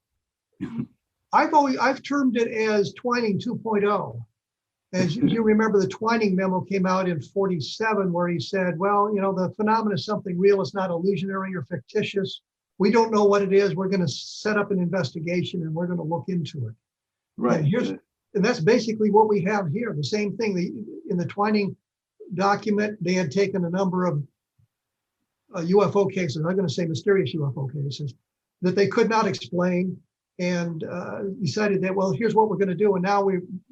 I've termed it as Twining 2.0. As you remember, the Twining memo came out in 1947, where he said, well, the phenomenon is something real, it's not illusionary or fictitious. We don't know what it is. We're going to set up an investigation and we're going to look into it. Right. And that's basically what we have here. The same thing in the Twining document, they had taken a number of UFO cases, I'm going to say mysterious UFO cases, that they could not explain, and decided that, well, here's what we're going to do. And now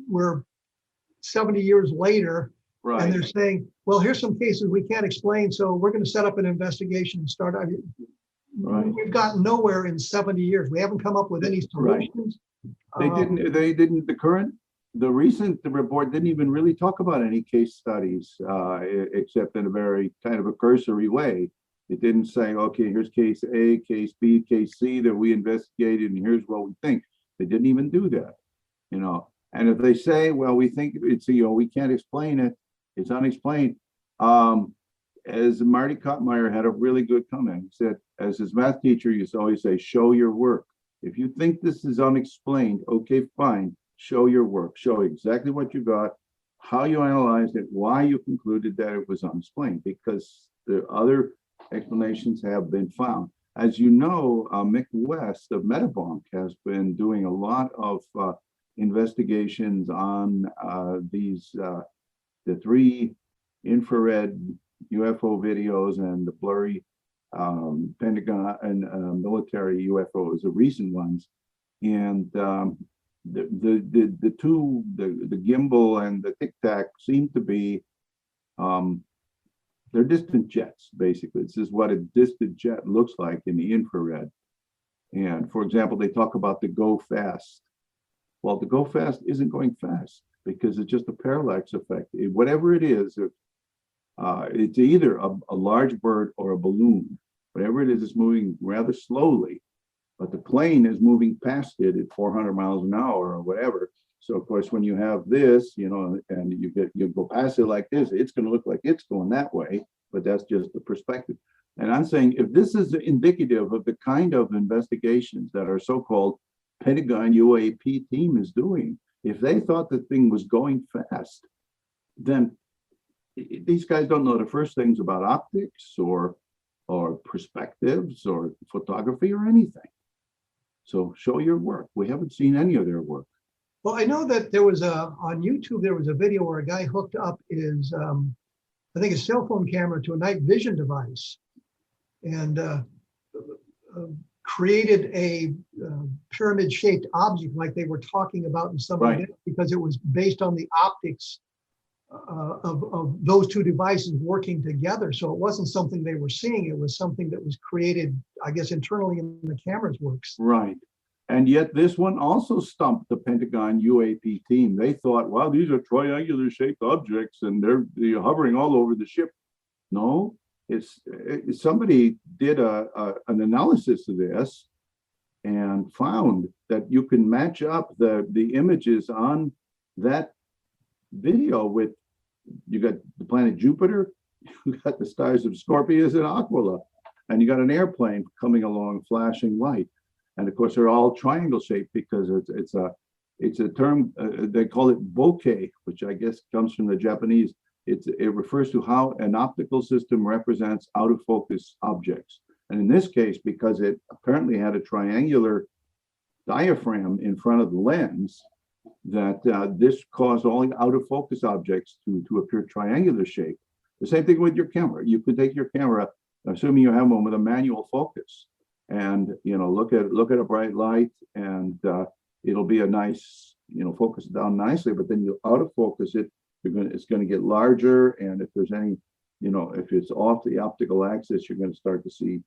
we're 70 years later, right. And they're saying, well, here's some cases we can't explain, so we're going to set up an investigation and start. Right. We've gotten nowhere in 70 years. We haven't come up with any solutions. Right. The recent report didn't even really talk about any case studies, except in a very kind of a cursory way. It didn't say, okay, here's case A, case B, case C that we investigated, and here's what we think. They didn't even do that, And if they say, well, we think it's, we can't explain it, it's unexplained. As Marty Kottmeyer had a really good comment. He said, as his math teacher used to always say, show your work. If you think this is unexplained, okay, fine, show your work. Show exactly what you got, how you analyzed it, why you concluded that it was unexplained, because the other explanations have been found. As you know, Mick West of Metabonk has been doing a lot of investigations on the three infrared UFO videos and the blurry Pentagon and military UFOs, the recent ones, and the two, the gimbal and the Tic Tac, seem to be they're distant jets. Basically, this is what a distant jet looks like in the infrared. And for example, they talk about the go fast. Well, the go fast isn't going fast because it's just a parallax effect. Whatever it is, it's either a large bird or a balloon. Whatever it is, it's moving rather slowly, but the plane is moving past it at 400 miles an hour or whatever. So of course, when you have this, and you go past it like this, it's going to look like it's going that way, but that's just the perspective. And I'm saying, if this is indicative of the kind of investigations that our so-called Pentagon UAP team is doing, if they thought the thing was going fast, then these guys don't know the first things about optics or perspectives or photography or anything. So show your work. We haven't seen any of their work. Well, I know that there was on YouTube, there was a video where a guy hooked up his, I think, a cell phone camera to a night vision device and created a pyramid-shaped object like they were talking about in some Right. way, because it was based on the optics of those two devices working together. So it wasn't something they were seeing. It was something that was created, I guess, internally in the camera's works. Right. And yet this one also stumped the Pentagon UAP team. They thought, wow, these are triangular shaped objects and they're hovering all over the ship. No, it's somebody did an analysis of this and found that you can match up the images on that video with, you got the planet Jupiter, you got the stars of Scorpius and Aquila, and you got an airplane coming along flashing light. And of course, they're all triangle shaped because it's a term, they call it bokeh, which I guess comes from the Japanese. It refers to how an optical system represents out of focus objects. And in this case, because it apparently had a triangular diaphragm in front of the lens, that this caused all the out of focus objects to appear triangular shape. The same thing with your camera. You could take your camera, assuming you have one with a manual focus, and look at a bright light, and it'll be a nice, focus down nicely. But then you out of focus it, it's going to get larger, and if there's any, if it's off the optical axis, you're going to start to see,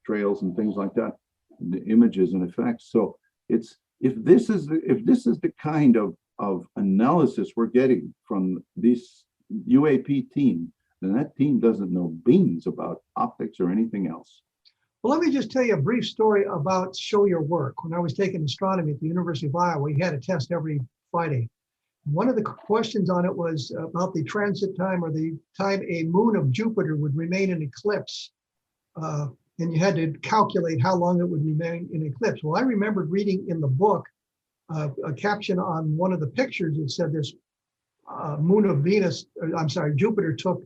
trails and things like that, the images and effects. So if this is the kind of analysis we're getting from this UAP team, then that team doesn't know beans about optics or anything else. Well, let me just tell you a brief story about Show Your Work. When I was taking astronomy at the University of Iowa, we had a test every Friday. One of the questions on it was about the transit time, or the time a moon of Jupiter would remain in eclipse. And you had to calculate how long it would remain in eclipse. Well, I remembered reading in the book a caption on one of the pictures that said this moon of Jupiter took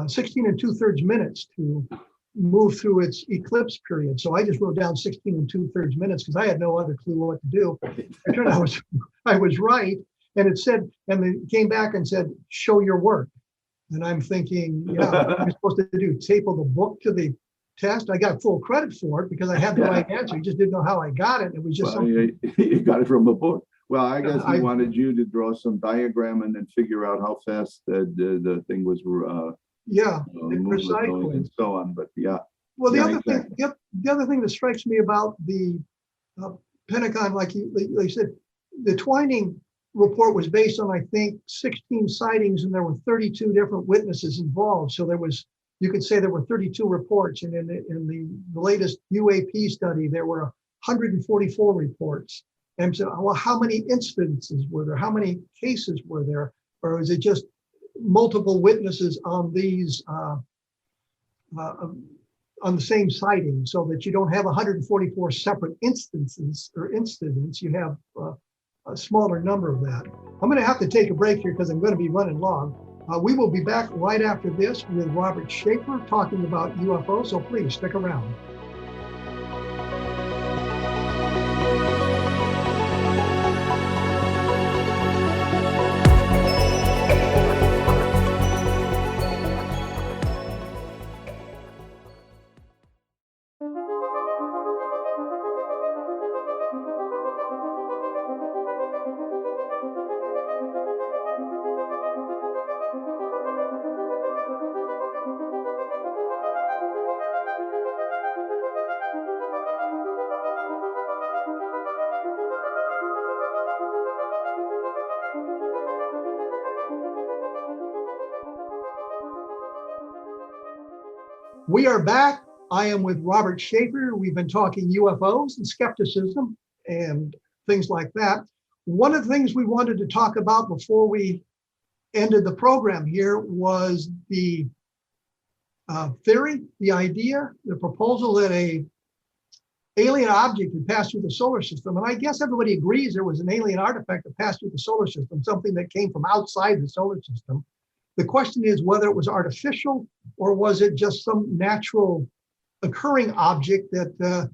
16 2/3 minutes to move through its eclipse period. So I just wrote down 16 2/3 minutes because I had no other clue what to do. It turned out I was right. And it said, and they came back and said, show your work. And I'm thinking, yeah, I'm supposed to do staple the book to the test. I got full credit for it because I had the right answer. I just didn't know how I got it. It was just something. You got it from a book. Well, I guess he wanted you to draw some diagram and then figure out how fast the thing was. Precisely. And so on. But yeah. Well, the other thing that strikes me about the Pentagon, like they said, the Twining report was based on, I think, 16 sightings, and there were 32 different witnesses involved. So you could say there were 32 reports. And in the latest UAP study, there were 144 reports. And so, well, how many instances were there? How many cases were there? Or is it just multiple witnesses on these, on the same sighting, so that you don't have 144 separate instances or incidents? You have a smaller number of that. I'm going to have to take a break here because I'm going to be running long. We will be back right after this with Robert Sheaffer talking about UFO, so please stick around. We are back. I am with Robert Sheaffer. We've been talking UFOs and skepticism and things like that. One of the things we wanted to talk about before we ended the program here was the theory, the idea, the proposal that a alien object had passed through the solar system. And I guess everybody agrees there was an alien artifact that passed through the solar system, something that came from outside the solar system. The question is whether it was artificial or was it just some natural occurring object that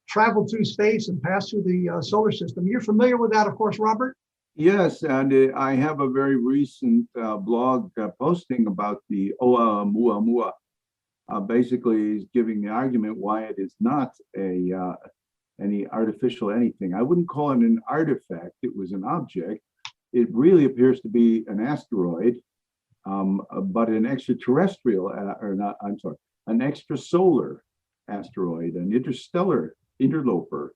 traveled through space and passed through the solar system. You're familiar with that, of course, Robert? Yes, and I have a very recent blog posting about the Oumuamua. Basically, is giving the argument why it is not any artificial anything. I wouldn't call it an artifact. It was an object. It really appears to be an asteroid, but an extraterrestrial, or not, I'm sorry, an extrasolar asteroid, an interstellar interloper.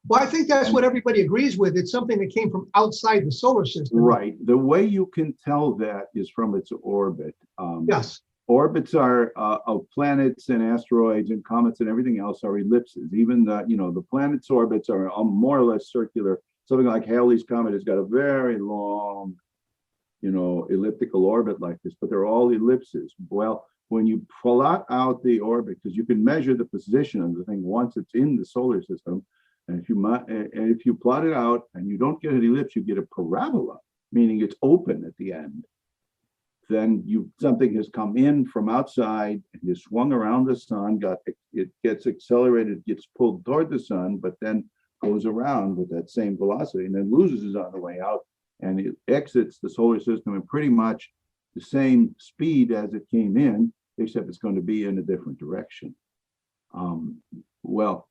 Well, I think that's what everybody agrees with. It's something that came from outside the solar system. Right. The way you can tell that is from its orbit. Yes. Orbits are of planets and asteroids and comets and everything else are ellipses. Even the planets' orbits are more or less circular. Something like Halley's Comet has got a very long, elliptical orbit like this, but they're all ellipses. Well, when you plot out the orbit, because you can measure the position of the thing once it's in the solar system, and if you plot it out and you don't get an ellipse, you get a parabola, meaning it's open at the end. Then something has come in from outside and is swung around the sun, it gets accelerated, gets pulled toward the sun, but then goes around with that same velocity and then loses on the way out, and it exits the solar system at pretty much the same speed as it came in, except it's going to be in a different direction. Well,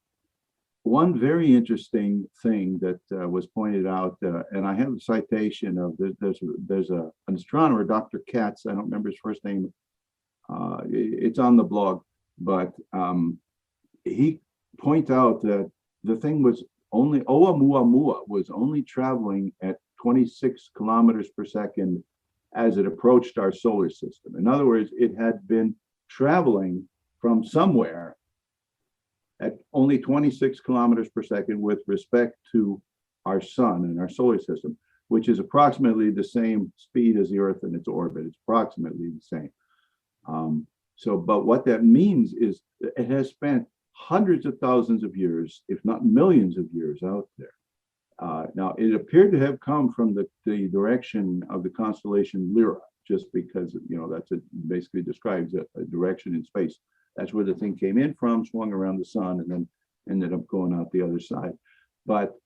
one very interesting thing that was pointed out, and I have a citation of there's an astronomer, Dr. Katz. I don't remember his first name. It's on the blog, but he points out that the thing was only Oumuamua was only traveling at 26 kilometers per second as it approached our solar system. In other words, it had been traveling from somewhere at only 26 kilometers per second with respect to our sun and our solar system, which is approximately the same speed as the Earth in its orbit. It's approximately the same. But what that means is that it has spent hundreds of thousands of years, if not millions of years out there. Now, it appeared to have come from the direction of the constellation Lyra, just because, that's basically describes a direction in space. That's where the thing came in from, swung around the sun, and then ended up going out the other side. But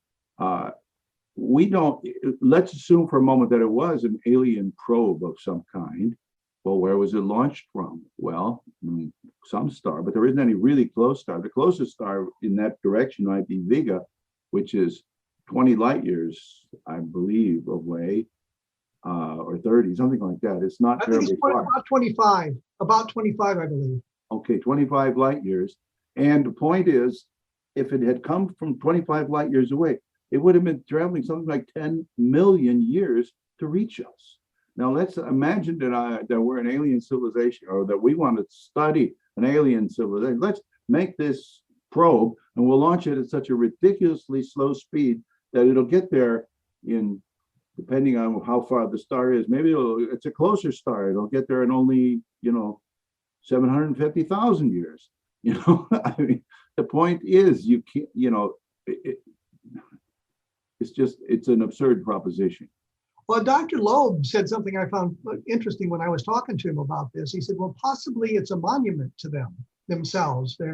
let's assume for a moment that it was an alien probe of some kind. Well, where was it launched from? Well, some star, but there isn't any really close star. The closest star in that direction might be Vega, which is 20 light years, I believe, away, or 30, something like that. It's not terribly far. About 25, I believe. Okay, 25 light years. And the point is, if it had come from 25 light years away, it would have been traveling something like 10 million years to reach us. Now, let's imagine that we're an alien civilization, or that we want to study an alien civilization. Let's make this probe, and we'll launch it at such a ridiculously slow speed that it'll get there in, depending on how far the star is, maybe it's a closer star. It'll get there in only, 750,000 years. I mean, the point is, you can't, it's an absurd proposition. Well, Dr. Loeb said something I found interesting when I was talking to him about this. He said, well, possibly it's a monument to themselves. They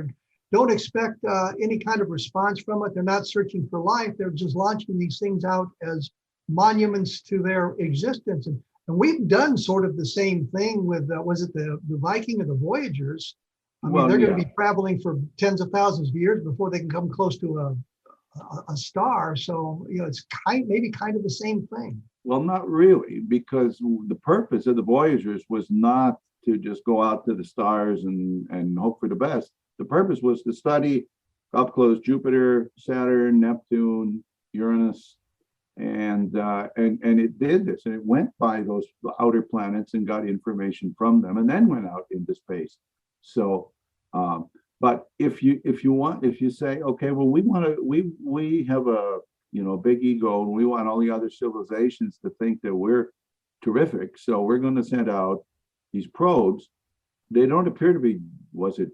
don't expect any kind of response from it. They're not searching for life. They're just launching these things out as monuments to their existence. And we've done sort of the same thing with, was it the Viking or the Voyagers? I mean, they're going to be traveling for tens of thousands of years before they can come close to a star. So, it's maybe kind of the same thing. Well, not really, because the purpose of the Voyagers was not to just go out to the stars and hope for the best. The purpose was to study up close Jupiter, Saturn, Neptune, Uranus, and it did this, and it went by those outer planets and got information from them, and then went out into space. So But if you say, okay, well, we have a, big ego, and we want all the other civilizations to think that we're terrific, so we're going to send out these probes. They don't appear to be, was it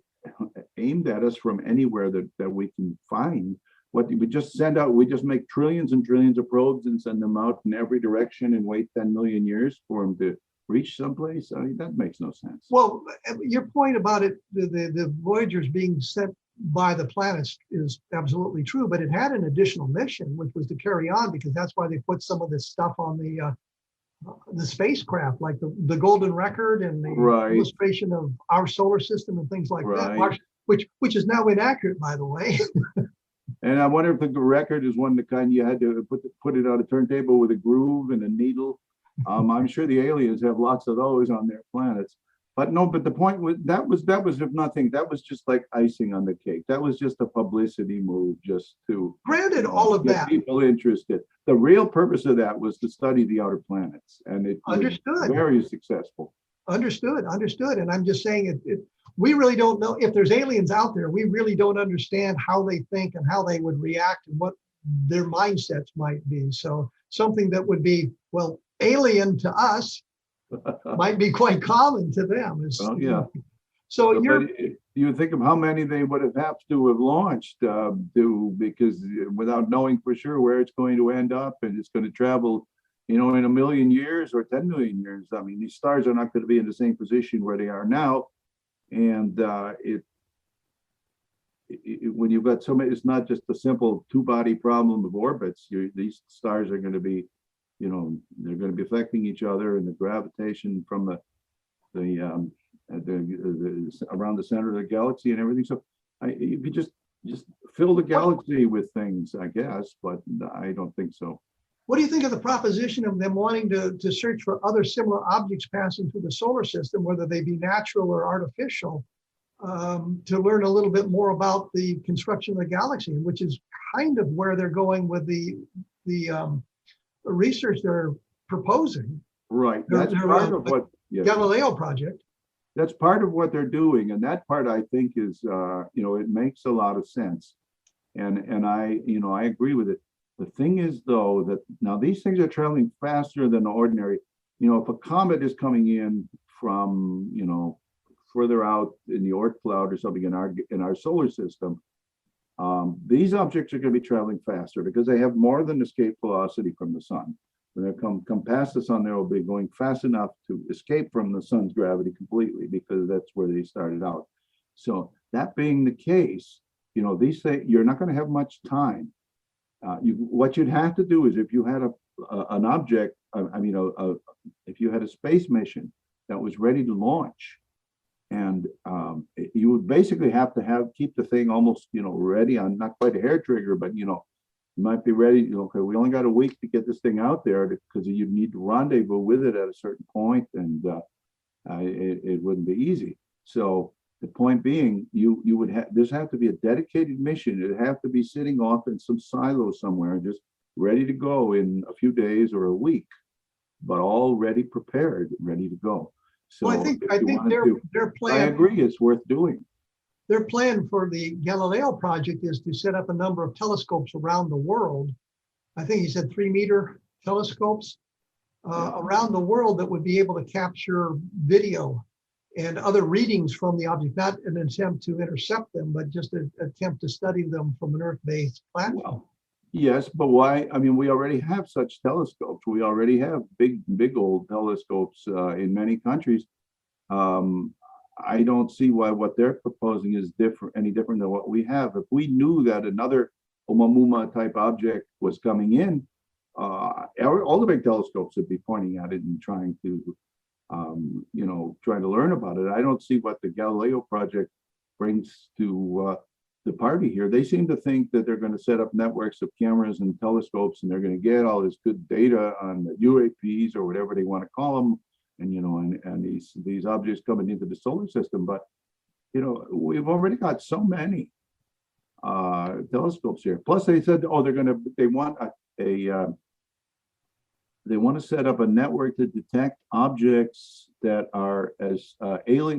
aimed at us from anywhere that we can find. What we just send out, we just make trillions and trillions of probes and send them out in every direction and wait 10 million years for them to reach someplace. I mean, that makes no sense. Well, your point about it, the Voyagers being sent by the planets is absolutely true, but it had an additional mission, which was to carry on, because that's why they put some of this stuff on the spacecraft, like the golden record and the illustration of our solar system and things like that, which is now inaccurate, by the way. And I wonder if the record is one of the kind you had to put it on a turntable with a groove and a needle. I'm sure the aliens have lots of those on their planets. But no, but the point was that was if nothing, that was just like icing on the cake. That was just a publicity move, just to granted all of get that people interested. The real purpose of that was to study the outer planets, and it was very successful. Understood. And I'm just saying we really don't know if there's aliens out there. We really don't understand how they think and how they would react and what their mindsets might be. So something that would be, well, alien to us might be quite common to them. Well, yeah. So you think of how many they would have to have launched because without knowing for sure where it's going to end up, and it's going to travel, in a million years or 10 million years. I mean, these stars are not going to be in the same position where they are now. And when you've got so many, it's not just a simple two-body problem of orbits. These stars are going to be, they're going to be affecting each other, and the gravitation from the around the center of the galaxy and everything. So you could just fill the galaxy with things, I guess, but I don't think so. What do you think of the proposition of them wanting to search for other similar objects passing through the solar system, whether they be natural or artificial, to learn a little bit more about the construction of the galaxy, which is kind of where they're going with the research they're proposing. Right. That's part of what Galileo project. That's part of what they're doing, and that part I think is, it makes a lot of sense, and I agree with it. The thing is, though, that now these things are traveling faster than ordinary. If a comet is coming in from, further out in the Oort cloud or something in our solar system, these objects are going to be traveling faster because they have more than escape velocity from the sun. When they come past the sun, they will be going fast enough to escape from the sun's gravity completely, because that's where they started out. So that being the case, these things, you're not going to have much time. What you'd have to do is, if you had an object, if you had a space mission that was ready to launch, and you would basically have to keep the thing almost, ready on, not quite a hair trigger, but you might be ready. Okay, we only got a week to get this thing out there, because you need to rendezvous with it at a certain point, and it wouldn't be easy. So the point being, you would have, this have to be a dedicated mission. It'd have to be sitting off in some silo somewhere, just ready to go in a few days or a week, but already prepared, ready to go. So well, I think their plan. I agree, it's worth doing. Their plan for the Galileo project is to set up a number of telescopes around the world. I think he said 3-meter telescopes around the world that would be able to capture video and other readings from the object, not an attempt to intercept them, but just an attempt to study them from an Earth-based platform. Well, yes, but why? I mean, we already have such telescopes. We already have big old telescopes in many countries. I don't see why what they're proposing is any different than what we have. If we knew that another Oumuamua type object was coming in, all the big telescopes would be pointing at it and trying to learn about it. I don't see what the Galileo project brings to the party here. They seem to think that they're going to set up networks of cameras and telescopes, and they're going to get all this good data on the UAPs or whatever they want to call them, and these objects coming into the solar system. But we've already got so many telescopes here. Plus, they said, they want to set up a network to detect objects that are as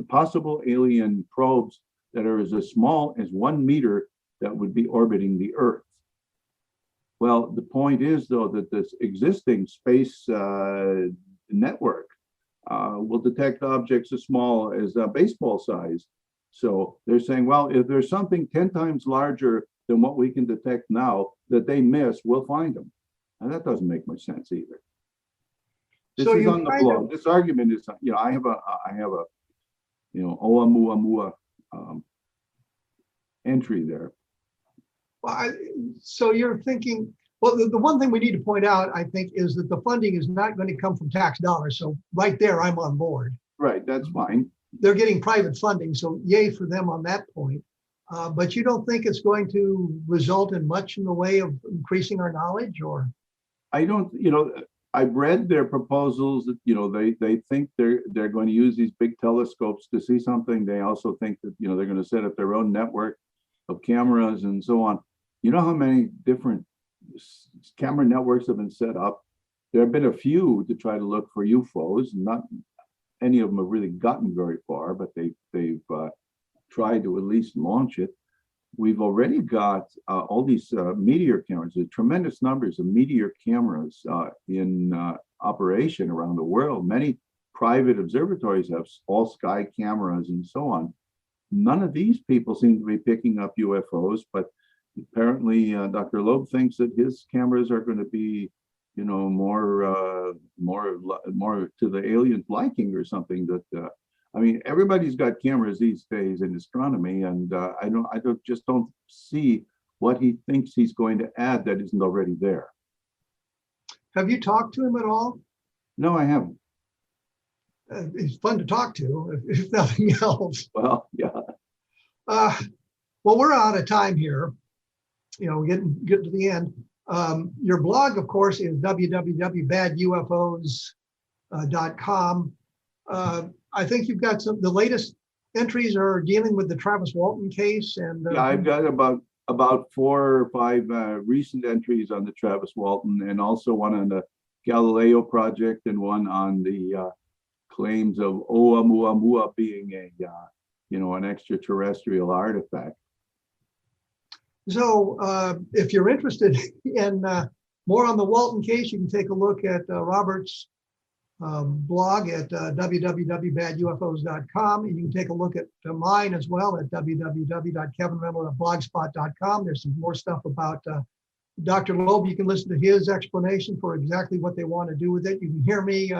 possible alien probes that are as small as 1 meter that would be orbiting the Earth. Well, the point is, though, that this existing space network will detect objects as small as baseball size. So they're saying, well, if there's something 10 times larger than what we can detect now that they miss, we'll find them. And that doesn't make much sense either. This So is you on the kind blog. This argument is, I have a, Oumuamua entry there. Well, so you're thinking, well, the one thing we need to point out, I think, is that the funding is not going to come from tax dollars. So right there, I'm on board. Right, that's fine. They're getting private funding, so yay for them on that point. But you don't think it's going to result in much in the way of increasing our knowledge, or? I don't, I've read their proposals that, they think they're going to use these big telescopes to see something. They also think that, they're going to set up their own network of cameras and so on. You know how many different camera networks have been set up? There have been a few to try to look for UFOs. Not any of them have really gotten very far, but they've tried to at least launch it. We've already got all these meteor cameras, tremendous numbers of meteor cameras in operation around the world. Many private observatories have all sky cameras and so on. None of these people seem to be picking up UFOs, but apparently Dr. Loeb thinks that his cameras are going to be, more to the alien's liking or something. That everybody's got cameras these days in astronomy, and I just don't see what he thinks he's going to add that isn't already there. Have you talked to him at all? No, I haven't. He's fun to talk to, if nothing else. Well, yeah. Well, we're out of time here. Getting to the end. Your blog, of course, is www.badufos.com. I think you've got the latest entries are dealing with the Travis Walton case, and yeah, I've got about 4 or 5 recent entries on the Travis Walton, and also one on the Galileo project, and one on the claims of Oumuamua being an extraterrestrial artifact. So if you're interested in more on the Walton case, you can take a look at Robert's blog at www.badufos.com, and you can take a look at mine as well at www.kevinrandle.blogspot.com. There's some more stuff about Dr. Loeb. You can listen to his explanation for exactly what they want to do with it. You can hear me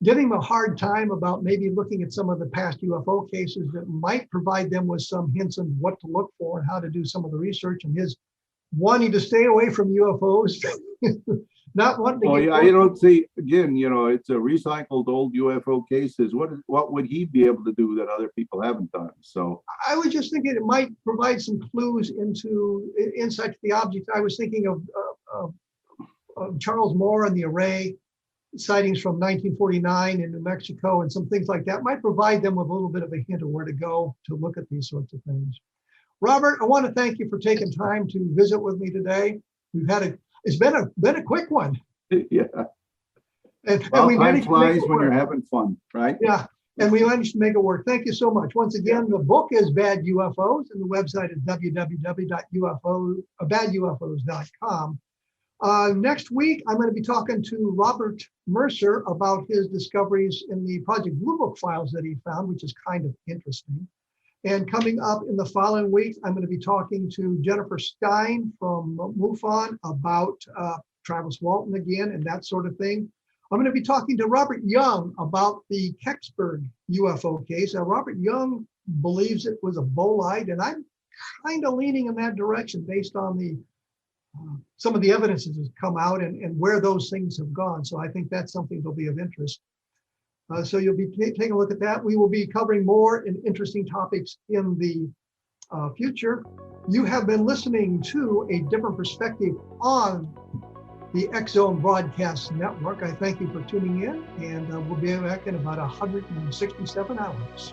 giving him a hard time about maybe looking at some of the past UFO cases that might provide them with some hints on what to look for and how to do some of the research, and his wanting to stay away from UFOs, not wanting to. Well, yeah, I don't see, again, it's a recycled old UFO cases. What would he be able to do that other people haven't done? So I was just thinking it might provide some clues into insight to the object. I was thinking of Charles Moore and the array sightings from 1949 in New Mexico, and some things like that might provide them with a little bit of a hint of where to go to look at these sorts of things. Robert, I want to thank you for taking time to visit with me today. It's been a quick one. Yeah. And we time flies when you're having fun, right? Yeah. And we managed to make it work. Thank you so much. Once again, the book is Bad UFOs, and the website is www.badufos.com. Next week, I'm going to be talking to Robert Mercer about his discoveries in the Project Blue Book files that he found, which is kind of interesting. And coming up in the following week, I'm going to be talking to Jennifer Stein from MUFON about Travis Walton again and that sort of thing. I'm going to be talking to Robert Young about the Kecksburg UFO case. Now, Robert Young believes it was a bolide, and I'm kind of leaning in that direction based on the some of the evidence that has come out and where those things have gone. So I think that's something that'll be of interest. So you'll be taking a look at that. We will be covering more and interesting topics in the future. You have been listening to A Different Perspective on the X-Zone Broadcast Network. I thank you for tuning in, and we'll be back in about 167 hours.